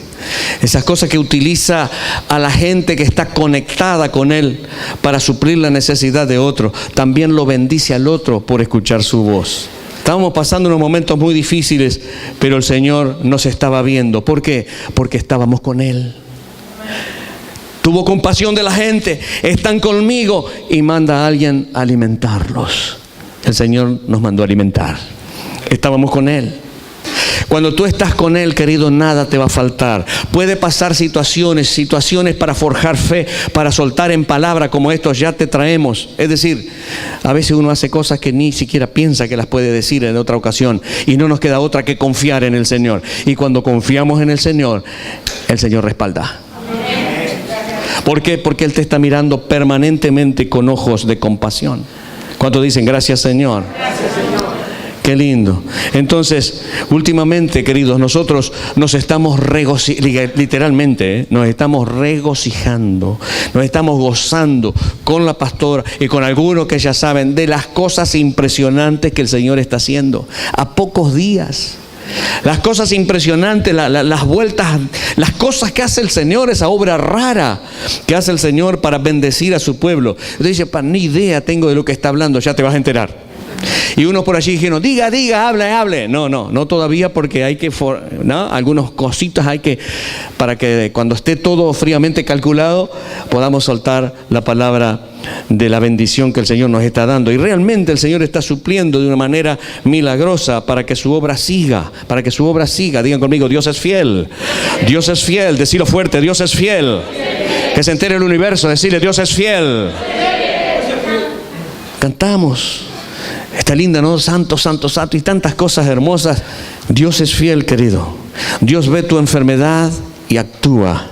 esas cosas que utiliza a la gente que está conectada con Él para suplir la necesidad de otro, también lo bendice al otro por escuchar su voz. Estábamos pasando unos momentos muy difíciles, pero el Señor nos estaba viendo. ¿Por qué? Porque estábamos con Él. Tuvo compasión de la gente, están conmigo, y manda a alguien a alimentarlos. El Señor nos mandó a alimentar. Estábamos con Él. Cuando tú estás con Él, querido, nada te va a faltar. Puede pasar situaciones para forjar fe, para soltar en palabra como estos, ya te traemos. Es decir, a veces uno hace cosas que ni siquiera piensa que las puede decir en otra ocasión, y no nos queda otra que confiar en el Señor. Y cuando confiamos en el Señor respalda. ¿Por qué? Porque Él te está mirando permanentemente con ojos de compasión. ¿Cuántos dicen gracias, Señor? Gracias, Señor. Qué lindo. Entonces, últimamente, queridos, nosotros nos estamos literalmente, nos estamos regocijando, nos estamos gozando con la pastora y con algunos que ya saben de las cosas impresionantes que el Señor está haciendo a pocos días. Las cosas impresionantes, las vueltas, las cosas que hace el Señor, esa obra rara que hace el Señor para bendecir a su pueblo. Dice, ni idea tengo de lo que está hablando, ya te vas a enterar. Y unos por allí dijeron, diga, hable. No todavía, porque hay que, algunas cositas hay que, para que cuando esté todo fríamente calculado, podamos soltar la palabra de la bendición que el Señor nos está dando. Y realmente el Señor está supliendo de una manera milagrosa para que su obra siga, Digan conmigo, Dios es fiel. Dios es fiel, decirlo fuerte, Dios es fiel. Que se entere el universo, decirle, Dios es fiel. Cantamos. Está linda, ¿no? Santo, santo, santo, y tantas cosas hermosas. Dios es fiel, querido. Dios ve tu enfermedad y actúa.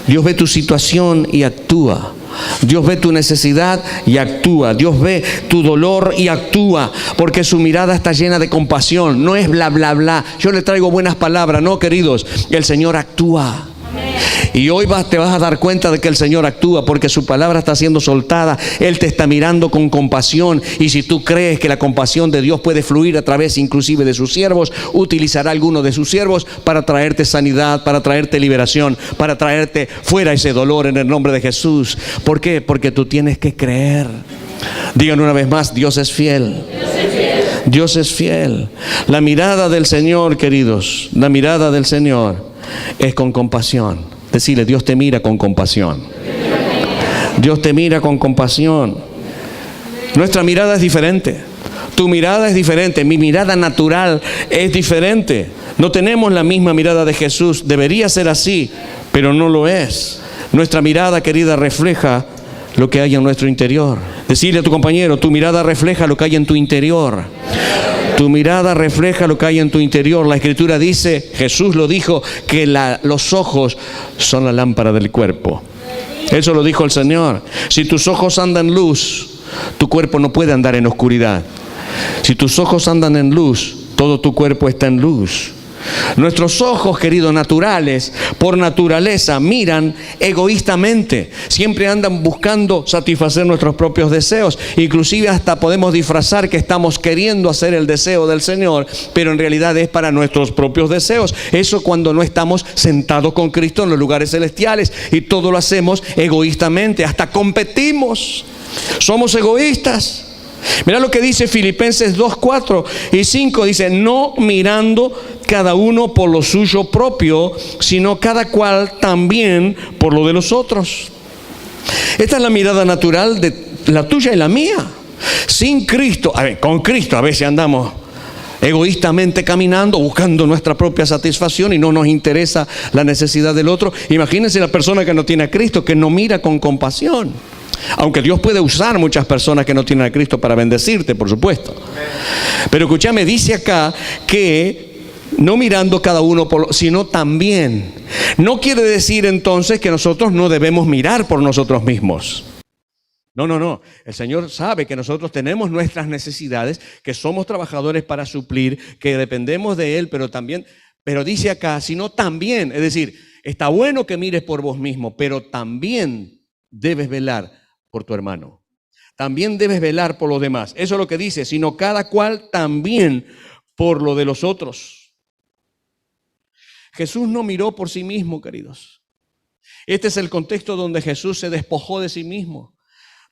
Dios ve tu situación y actúa. Dios ve tu necesidad y actúa. Dios ve tu dolor y actúa, porque su mirada está llena de compasión. No es bla, bla, bla. Yo le traigo buenas palabras. No, queridos, el Señor actúa. Y hoy te vas a dar cuenta de que el Señor actúa, porque su palabra está siendo soltada. Él te está mirando con compasión, y si tú crees que la compasión de Dios puede fluir a través inclusive de sus siervos, utilizará a alguno de sus siervos para traerte sanidad, para traerte liberación, para traerte fuera ese dolor en el nombre de Jesús. ¿Por qué? Porque tú tienes que creer. Digan una vez más, Dios es fiel. Dios es fiel. La mirada del Señor, queridos, la mirada del Señor es con compasión. Decirle, Dios te mira con compasión. Dios te mira con compasión. Nuestra mirada es diferente. Tu mirada es diferente. Mi mirada natural es diferente. No tenemos la misma mirada de Jesús. Debería ser así, pero no lo es. Nuestra mirada, querida, refleja lo que hay en nuestro interior. Decirle a tu compañero, tu mirada refleja lo que hay en tu interior. Tu mirada refleja lo que hay en tu interior. La Escritura dice, Jesús lo dijo, que los ojos son la lámpara del cuerpo. Eso lo dijo el Señor. Si tus ojos andan en luz, tu cuerpo no puede andar en oscuridad. Si tus ojos andan en luz, todo tu cuerpo está en luz. Nuestros ojos, queridos, naturales, por naturaleza, miran egoístamente. Siempre andan buscando satisfacer nuestros propios deseos. Inclusive hasta podemos disfrazar que estamos queriendo hacer el deseo del Señor, pero en realidad es para nuestros propios deseos. Eso cuando no estamos sentados con Cristo en los lugares celestiales, y todo lo hacemos egoístamente. Hasta competimos. Somos egoístas. Mira lo que dice Filipenses 2, 4 y 5. Dice, no mirando cada uno por lo suyo propio, sino cada cual también por lo de los otros. Esta es la mirada natural de la tuya y la mía. Sin Cristo, con Cristo a veces andamos egoístamente caminando, buscando nuestra propia satisfacción y no nos interesa la necesidad del otro. Imagínense la persona que no tiene a Cristo, que no mira con compasión. Aunque Dios puede usar muchas personas que no tienen a Cristo para bendecirte, por supuesto. Pero escúchame, dice acá que no mirando cada uno sino también. No quiere decir entonces que nosotros no debemos mirar por nosotros mismos. No. El Señor sabe que nosotros tenemos nuestras necesidades, que somos trabajadores para suplir, que dependemos de Él, pero dice acá, sino también. Es decir, está bueno que mires por vos mismo, pero también debes velar por tu hermano. También debes velar por los demás. Eso es lo que dice, sino cada cual también por lo de los otros. Jesús no miró por sí mismo, queridos. Este es el contexto donde Jesús se despojó de sí mismo,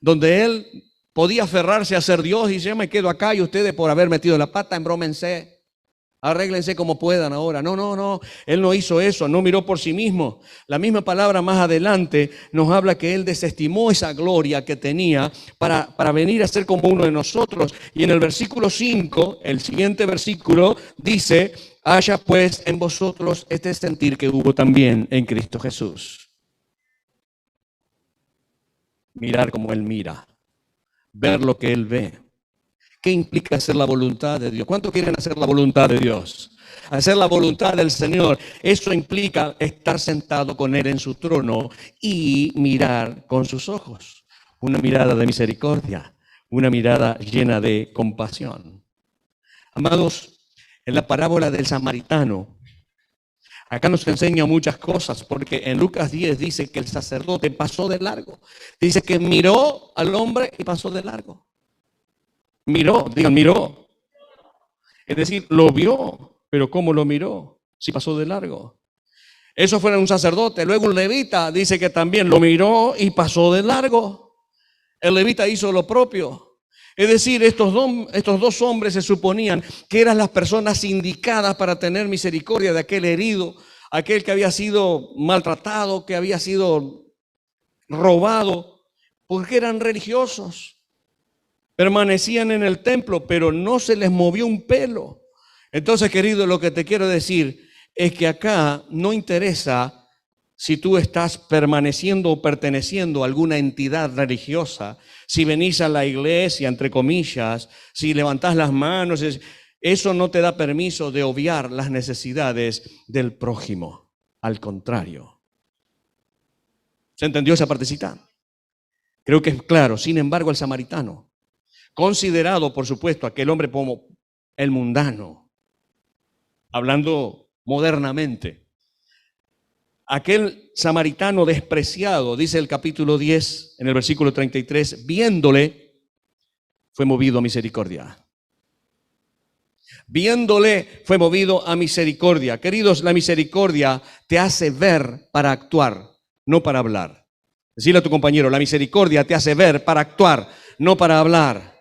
donde Él podía aferrarse a ser Dios y dice, yo me quedo acá y ustedes por haber metido la pata, embrómense, arréglense como puedan ahora. No, Él no hizo eso, no miró por sí mismo. La misma palabra más adelante nos habla que Él desestimó esa gloria que tenía para venir a ser como uno de nosotros. Y en el versículo 5, el siguiente versículo dice, haya pues en vosotros este sentir que hubo también en Cristo Jesús. Mirar como Él mira, ver lo que Él ve. ¿Qué implica hacer la voluntad de Dios? ¿Cuántos quieren hacer la voluntad de Dios? Hacer la voluntad del Señor. Eso implica estar sentado con Él en su trono y mirar con sus ojos. Una mirada de misericordia, una mirada llena de compasión. Amados, en la parábola del samaritano, acá nos enseña muchas cosas, porque en Lucas 10 dice que el sacerdote pasó de largo. Dice que miró al hombre y pasó de largo. Miró. Es decir, lo vio, pero ¿cómo lo miró? Si pasó de largo. Eso fue un sacerdote. Luego un levita dice que también lo miró y pasó de largo. El levita hizo lo propio. Es decir, estos dos hombres se suponían que eran las personas indicadas para tener misericordia de aquel herido, aquel que había sido maltratado, que había sido robado, porque eran religiosos. Permanecían en el templo, pero no se les movió un pelo. Entonces, querido, lo que te quiero decir es que acá no interesa si tú estás permaneciendo o perteneciendo a alguna entidad religiosa, si venís a la iglesia, entre comillas, si levantás las manos, eso no te da permiso de obviar las necesidades del prójimo. Al contrario. ¿Se entendió esa partecita? Creo que es claro. Sin embargo, el samaritano, considerado, por supuesto, aquel hombre como el mundano, hablando modernamente, aquel samaritano despreciado, dice el capítulo 10, en el versículo 33, viéndole, fue movido a misericordia. Viéndole, fue movido a misericordia. Queridos, la misericordia te hace ver para actuar, no para hablar. Decirle a tu compañero, la misericordia te hace ver para actuar, no para hablar.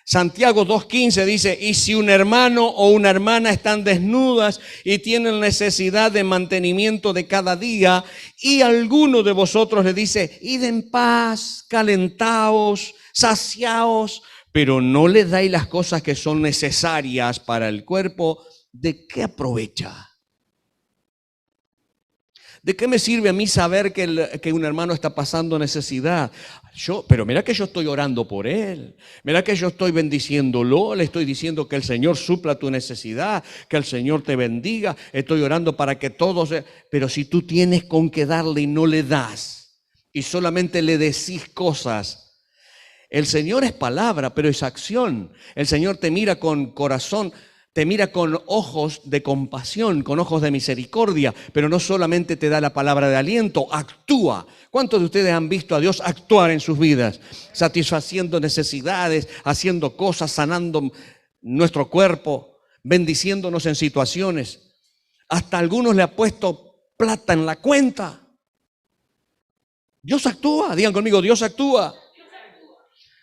Santiago 2:15 dice, y si un hermano o una hermana están desnudas y tienen necesidad de mantenimiento de cada día, y alguno de vosotros le dice, id en paz, calentaos, saciaos, pero no le dais las cosas que son necesarias para el cuerpo, ¿de qué aprovecha? ¿De qué me sirve a mí saber que un hermano está pasando necesidad? Pero mira que yo estoy orando por él. Mira que yo estoy bendiciéndolo. Le estoy diciendo que el Señor supla tu necesidad, que el Señor te bendiga. Estoy orando para que todos... Pero si tú tienes con qué darle y no le das, y solamente le decís cosas, el Señor es palabra, pero es acción. El Señor te mira con corazón, te mira con ojos de compasión, con ojos de misericordia, pero no solamente te da la palabra de aliento, actúa. ¿Cuántos de ustedes han visto a Dios actuar en sus vidas? Satisfaciendo necesidades, haciendo cosas, sanando nuestro cuerpo, bendiciéndonos en situaciones. Hasta a algunos le ha puesto plata en la cuenta. Dios actúa, digan conmigo, Dios actúa.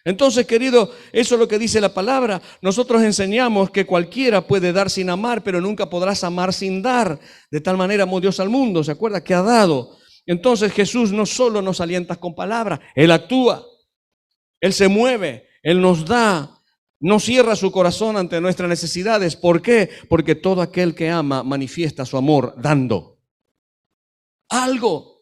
Entonces, querido, eso es lo que dice la palabra. Nosotros enseñamos que cualquiera puede dar sin amar, pero nunca podrás amar sin dar. De tal manera amó Dios al mundo, ¿se acuerda? Que ha dado. Entonces Jesús no solo nos alienta con palabras, Él actúa, Él se mueve, Él nos da. No cierra su corazón ante nuestras necesidades. ¿Por qué? Porque todo aquel que ama manifiesta su amor dando algo.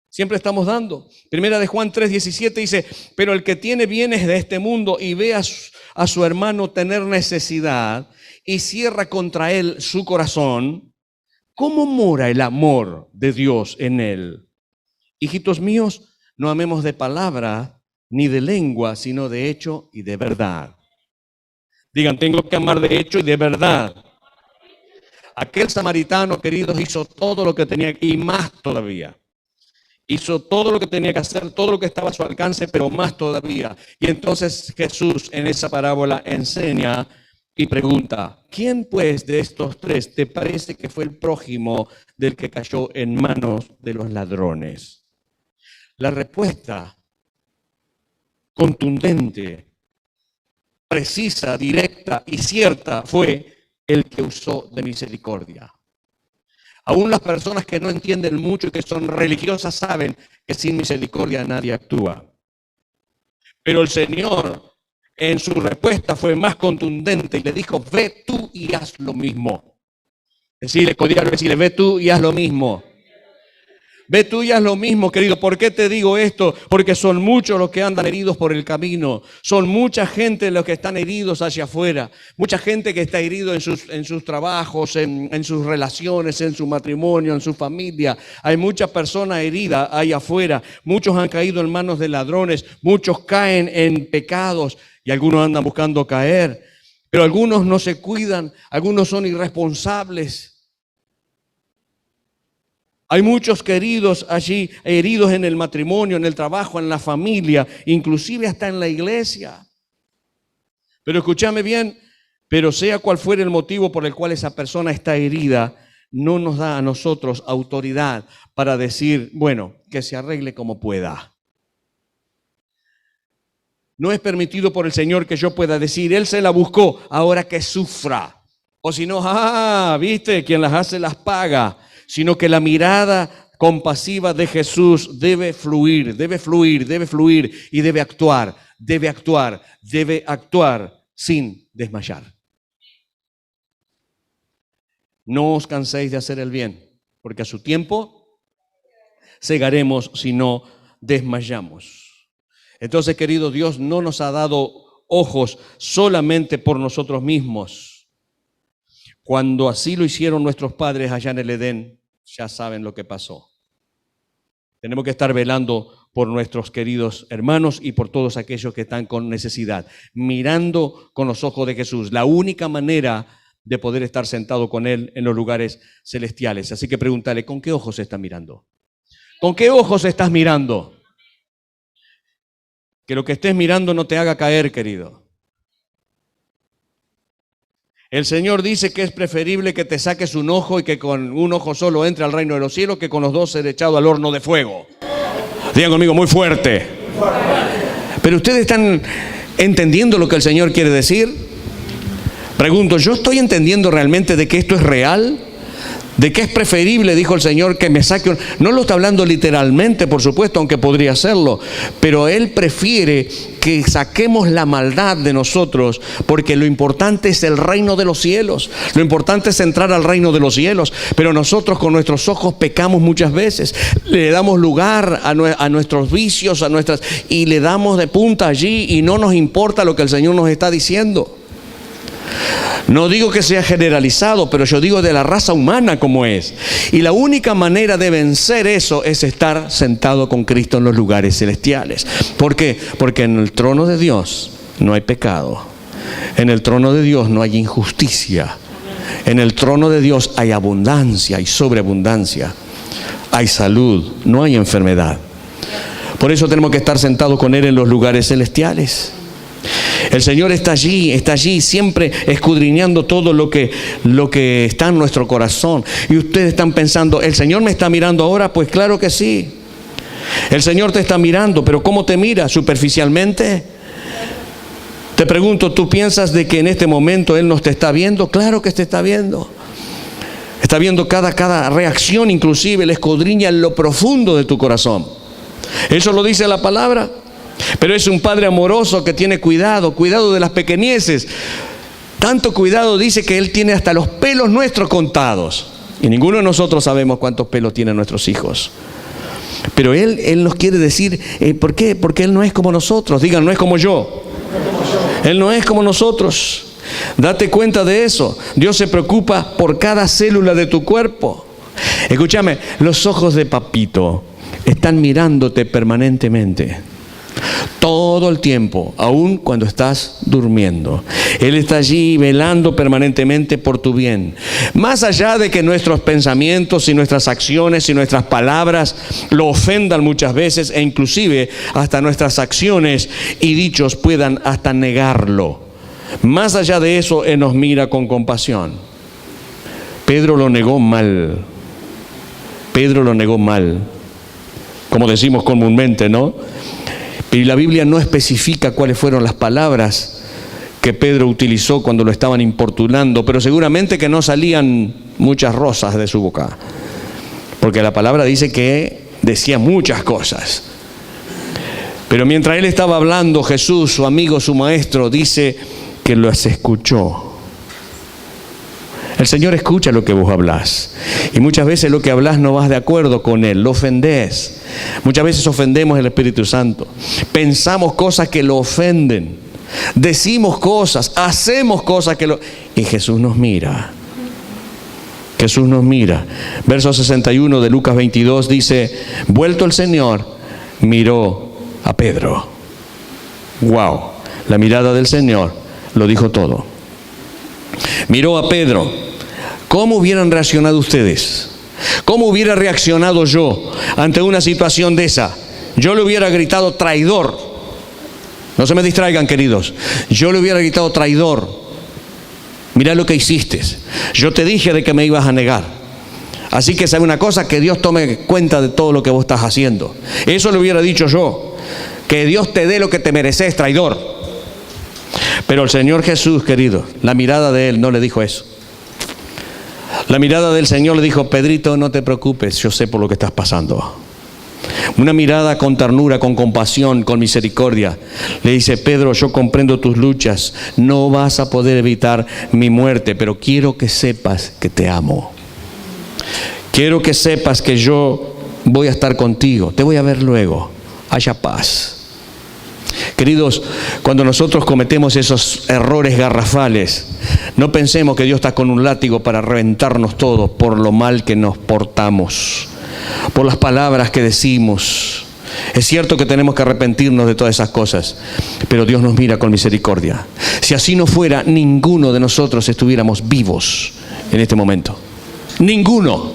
Siempre estamos dando. Primera de Juan 3:17 dice, pero el que tiene bienes de este mundo y ve a su hermano tener necesidad y cierra contra él su corazón, ¿cómo mora el amor de Dios en él? Hijitos míos, no amemos de palabra ni de lengua, sino de hecho y de verdad. Digan, tengo que amar de hecho y de verdad. Aquel samaritano, queridos, hizo todo lo que tenía y más todavía. Hizo todo lo que tenía que hacer, todo lo que estaba a su alcance, pero más todavía. Y entonces Jesús en esa parábola enseña y pregunta, ¿quién pues de estos tres te parece que fue el prójimo del que cayó en manos de los ladrones? La respuesta contundente, precisa, directa y cierta fue el que usó de misericordia. Aún las personas que no entienden mucho y que son religiosas saben que sin misericordia nadie actúa. Pero el Señor en su respuesta fue más contundente y le dijo, ve tú y haz lo mismo. Decirle, ve tú y haz lo mismo. Ve tú y haz lo mismo, querido. ¿Por qué te digo esto? Porque son muchos los que andan heridos por el camino. Son mucha gente los que están heridos hacia afuera. Mucha gente que está herido en sus trabajos, en sus relaciones, en su matrimonio, en su familia. Hay muchas personas heridas ahí afuera. Muchos han caído en manos de ladrones. Muchos caen en pecados y algunos andan buscando caer. Pero algunos no se cuidan. Algunos son irresponsables. Hay muchos queridos allí, heridos en el matrimonio, en el trabajo, en la familia, inclusive hasta en la iglesia. Pero escúchame bien, pero sea cual fuera el motivo por el cual esa persona está herida, no nos da a nosotros autoridad para decir, bueno, que se arregle como pueda. No es permitido por el Señor que yo pueda decir, Él se la buscó, ahora que sufra. O si no, viste, quien las hace las paga. Sino que la mirada compasiva de Jesús debe fluir y debe actuar sin desmayar. No os canséis de hacer el bien, porque a su tiempo segaremos si no desmayamos. Entonces, querido, Dios no nos ha dado ojos solamente por nosotros mismos. Cuando así lo hicieron nuestros padres allá en el Edén, ya saben lo que pasó. Tenemos que estar velando por nuestros queridos hermanos y por todos aquellos que están con necesidad, mirando con los ojos de Jesús, la única manera de poder estar sentado con Él en los lugares celestiales. Así que pregúntale, ¿con qué ojos está mirando? ¿Con qué ojos estás mirando? Que lo que estés mirando no te haga caer, querido. El Señor dice que es preferible que te saques un ojo y que con un ojo solo entre al reino de los cielos que con los dos ser echado al horno de fuego. Digan conmigo, muy fuerte. Pero ustedes están entendiendo lo que el Señor quiere decir. Pregunto, ¿yo estoy entendiendo realmente de que esto es real? ¿De qué es preferible, dijo el Señor, que me saque un... No lo está hablando literalmente, por supuesto, aunque podría hacerlo, pero Él prefiere que saquemos la maldad de nosotros, porque lo importante es el reino de los cielos, lo importante es entrar al reino de los cielos, pero nosotros con nuestros ojos pecamos muchas veces, le damos lugar a nuestros vicios, y le damos de punta allí y no nos importa lo que el Señor nos está diciendo. No digo que sea generalizado, pero yo digo de la raza humana como es. Y la única manera de vencer eso es estar sentado con Cristo en los lugares celestiales. ¿Por qué? Porque en el trono de Dios no hay pecado. En el trono de Dios no hay injusticia. En el trono de Dios hay abundancia y sobreabundancia. Hay salud, no hay enfermedad. Por eso tenemos que estar sentados con Él en los lugares celestiales. El Señor está allí siempre escudriñando todo lo que está en nuestro corazón. Y ustedes están pensando, ¿el Señor me está mirando ahora? Pues claro que sí. El Señor te está mirando, pero ¿cómo te mira? ¿Superficialmente? Te pregunto, ¿tú piensas de que en este momento Él nos te está viendo? Claro que te está viendo. Está viendo cada reacción, inclusive Él escudriña en lo profundo de tu corazón. Eso lo dice la palabra. Pero es un padre amoroso que tiene cuidado de las pequeñeces. Tanto cuidado, dice, que Él tiene hasta los pelos nuestros contados. Y ninguno de nosotros sabemos cuántos pelos tienen nuestros hijos. Pero Él nos quiere decir, ¿por qué? Porque Él no es como nosotros. Digan, no es como yo. Él no es como nosotros. Date cuenta de eso. Dios se preocupa por cada célula de tu cuerpo. Escúchame, los ojos de papito están mirándote permanentemente. Todo el tiempo, aun cuando estás durmiendo. Él está allí velando permanentemente por tu bien. Más allá de que nuestros pensamientos y nuestras acciones y nuestras palabras lo ofendan muchas veces, e inclusive hasta nuestras acciones y dichos puedan hasta negarlo. Más allá de eso, Él nos mira con compasión. Pedro lo negó mal. Pedro lo negó mal, como decimos comúnmente, ¿no? Y la Biblia no especifica cuáles fueron las palabras que Pedro utilizó cuando lo estaban importunando, pero seguramente que no salían muchas rosas de su boca, porque la palabra dice que decía muchas cosas. Pero mientras él estaba hablando, Jesús, su amigo, su maestro, dice que los escuchó. El Señor escucha lo que vos hablás. Y muchas veces lo que hablás no vas de acuerdo con Él, lo ofendés. Muchas veces ofendemos al Espíritu Santo. Pensamos cosas que lo ofenden. Decimos cosas, hacemos cosas que lo... Y Jesús nos mira. Jesús nos mira. Verso 61 de Lucas 22 dice, vuelto el Señor, miró a Pedro. Wow, la mirada del Señor lo dijo todo. Miró a Pedro. ¿Cómo hubieran reaccionado ustedes? ¿Cómo hubiera reaccionado yo ante una situación de esa? Yo le hubiera gritado traidor. No se me distraigan, queridos. Yo le hubiera gritado traidor. Mirá lo que hiciste. Yo te dije de que me ibas a negar. Así que sabe una cosa, que Dios tome cuenta de todo lo que vos estás haciendo. Eso le hubiera dicho yo. Que Dios te dé lo que te mereces, traidor. Pero el Señor Jesús, querido, la mirada de Él no le dijo eso. La mirada del Señor le dijo, Pedrito, no te preocupes, yo sé por lo que estás pasando. Una mirada con ternura, con compasión, con misericordia. Le dice, Pedro, yo comprendo tus luchas, no vas a poder evitar mi muerte, pero quiero que sepas que te amo. Quiero que sepas que yo voy a estar contigo, te voy a ver luego, haya paz. Queridos, cuando nosotros cometemos esos errores garrafales, no pensemos que Dios está con un látigo para reventarnos todos por lo mal que nos portamos, por las palabras que decimos. Es cierto que tenemos que arrepentirnos de todas esas cosas, pero Dios nos mira con misericordia. Si así no fuera, ninguno de nosotros estuviéramos vivos en este momento. Ninguno.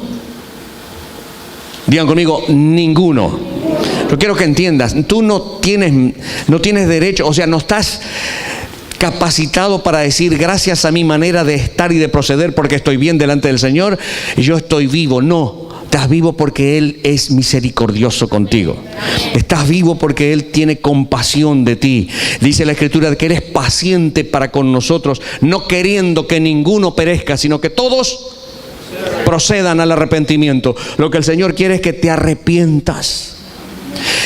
Digan conmigo, ninguno. Yo quiero que entiendas, tú no tienes derecho, o sea, no estás capacitado para decir gracias a mi manera de estar y de proceder porque estoy bien delante del Señor y yo estoy vivo. No, estás vivo porque Él es misericordioso contigo. Estás vivo porque Él tiene compasión de ti. Dice la Escritura que Él es paciente para con nosotros, no queriendo que ninguno perezca, sino que todos procedan al arrepentimiento. Lo que el Señor quiere es que te arrepientas.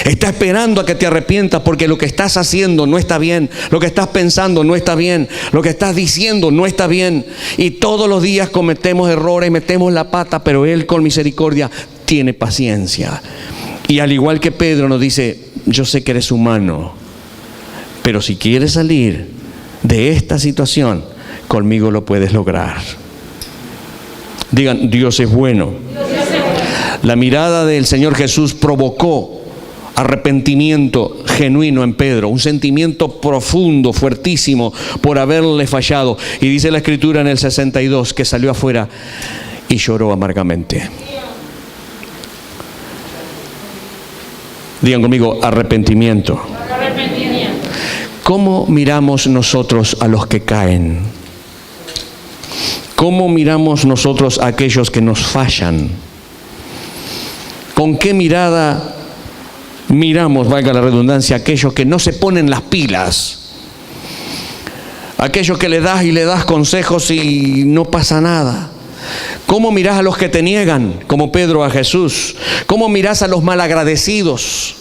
Está esperando a que te arrepientas porque lo que estás haciendo no está bien, lo que estás pensando no está bien, lo que estás diciendo no está bien. Y todos los días cometemos errores, metemos la pata, pero Él con misericordia tiene paciencia. Y al igual que Pedro nos dice, yo sé que eres humano, pero si quieres salir de esta situación, conmigo lo puedes lograr. Digan, Dios es bueno. La mirada del Señor Jesús provocó arrepentimiento genuino en Pedro, un sentimiento profundo, fuertísimo por haberle fallado. Y dice la Escritura en el 62 que salió afuera y lloró amargamente. Digan conmigo, arrepentimiento. ¿Cómo miramos nosotros a los que caen? ¿Cómo miramos nosotros a aquellos que nos fallan? ¿Con qué mirada miramos, valga la redundancia, a aquellos que no se ponen las pilas? Aquellos que le das consejos y no pasa nada. ¿Cómo mirás a los que te niegan, como Pedro a Jesús? ¿Cómo mirás a los malagradecidos?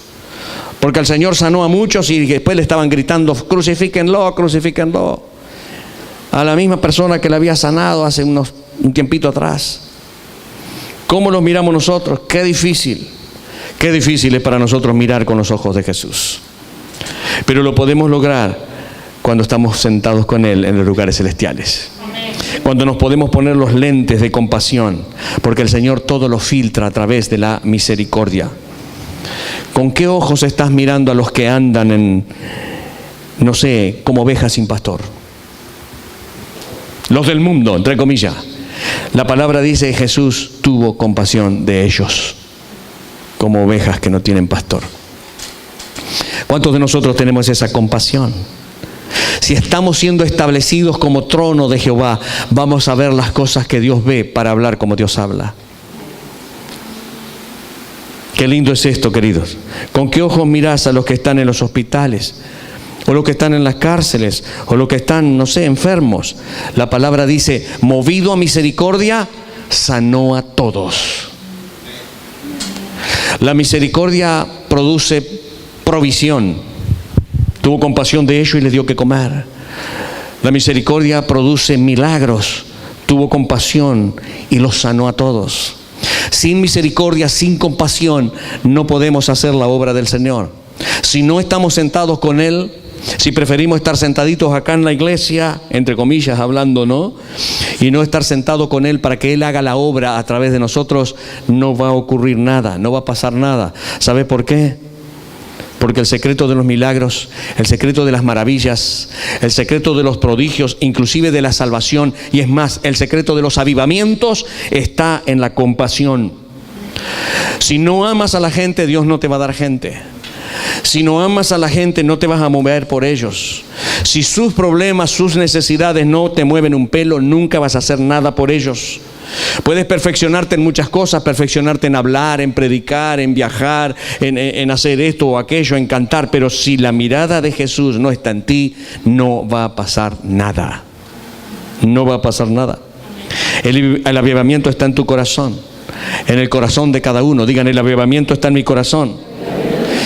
Porque el Señor sanó a muchos y después le estaban gritando, crucifíquenlo, crucifíquenlo. A la misma persona que le había sanado hace un tiempito atrás. ¿Cómo los miramos nosotros? Qué difícil es para nosotros mirar con los ojos de Jesús. Pero lo podemos lograr cuando estamos sentados con Él en los lugares celestiales. Cuando nos podemos poner los lentes de compasión, porque el Señor todo lo filtra a través de la misericordia. ¿Con qué ojos estás mirando a los que andan en, no sé, como ovejas sin pastor? Los del mundo, entre comillas. La palabra dice que Jesús tuvo compasión de ellos, como ovejas que no tienen pastor. ¿Cuántos de nosotros tenemos esa compasión? Si estamos siendo establecidos como trono de Jehová, vamos a ver las cosas que Dios ve para hablar como Dios habla. Qué lindo es esto, queridos. ¿Con qué ojos mirás a los que están en los hospitales? O los que están en las cárceles, o los que están, no sé, enfermos. La palabra dice, movido a misericordia, sanó a todos. La misericordia produce provisión. Tuvo compasión de ellos y les dio que comer. La misericordia produce milagros. Tuvo compasión y los sanó a todos. Sin misericordia, sin compasión, no podemos hacer la obra del Señor. Si no estamos sentados con Él, si preferimos estar sentaditos acá en la iglesia, entre comillas hablando, ¿no? Y no estar sentado con Él para que Él haga la obra a través de nosotros, no va a ocurrir nada, no va a pasar nada. ¿Sabe por qué? Porque el secreto de los milagros, el secreto de las maravillas, el secreto de los prodigios, inclusive de la salvación, y es más, el secreto de los avivamientos está en la compasión. Si no amas a la gente, Dios no te va a dar gente. Si no amas a la gente, no te vas a mover por ellos. Si sus problemas, sus necesidades no te mueven un pelo, nunca vas a hacer nada por ellos. Puedes perfeccionarte en muchas cosas, perfeccionarte en hablar, en predicar, en viajar, en hacer esto o aquello, en cantar, pero si la mirada de Jesús no está en ti, no va a pasar nada. No va a pasar nada. El avivamiento está en tu corazón, en el corazón de cada uno. Digan, el avivamiento está en mi corazón.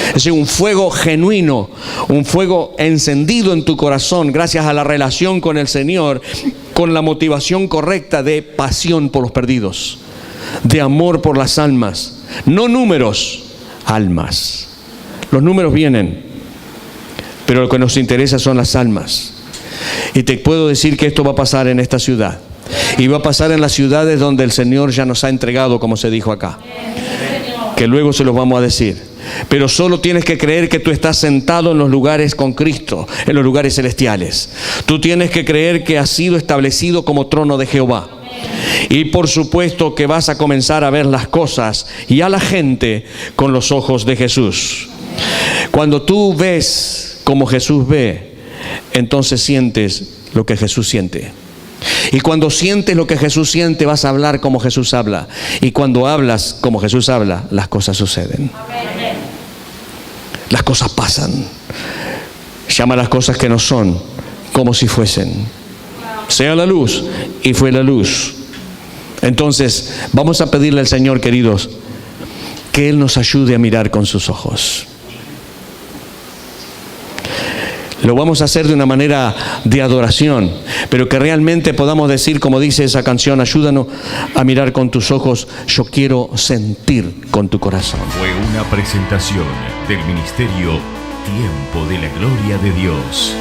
Es decir, un fuego genuino, un fuego encendido en tu corazón gracias a la relación con el Señor, con la motivación correcta de pasión por los perdidos, de amor por las almas. No números, almas. Los números vienen, pero lo que nos interesa son las almas. Y te puedo decir que esto va a pasar en esta ciudad. Y va a pasar en las ciudades donde el Señor ya nos ha entregado, como se dijo acá. Que luego se los vamos a decir. Pero solo tienes que creer que tú estás sentado en los lugares con Cristo, en los lugares celestiales. Tú tienes que creer que has sido establecido como trono de Jehová. Y por supuesto que vas a comenzar a ver las cosas y a la gente con los ojos de Jesús. Cuando tú ves como Jesús ve, entonces sientes lo que Jesús siente. Y cuando sientes lo que Jesús siente, vas a hablar como Jesús habla. Y cuando hablas como Jesús habla, las cosas suceden. Las cosas pasan. Llama las cosas que no son como si fuesen. Sea la luz, y fue la luz. Entonces, vamos a pedirle al Señor, queridos, que Él nos ayude a mirar con sus ojos. Lo vamos a hacer de una manera de adoración, pero que realmente podamos decir, como dice esa canción, ayúdanos a mirar con tus ojos, yo quiero sentir con tu corazón. Fue una presentación del Ministerio Tiempo de la Gloria de Dios.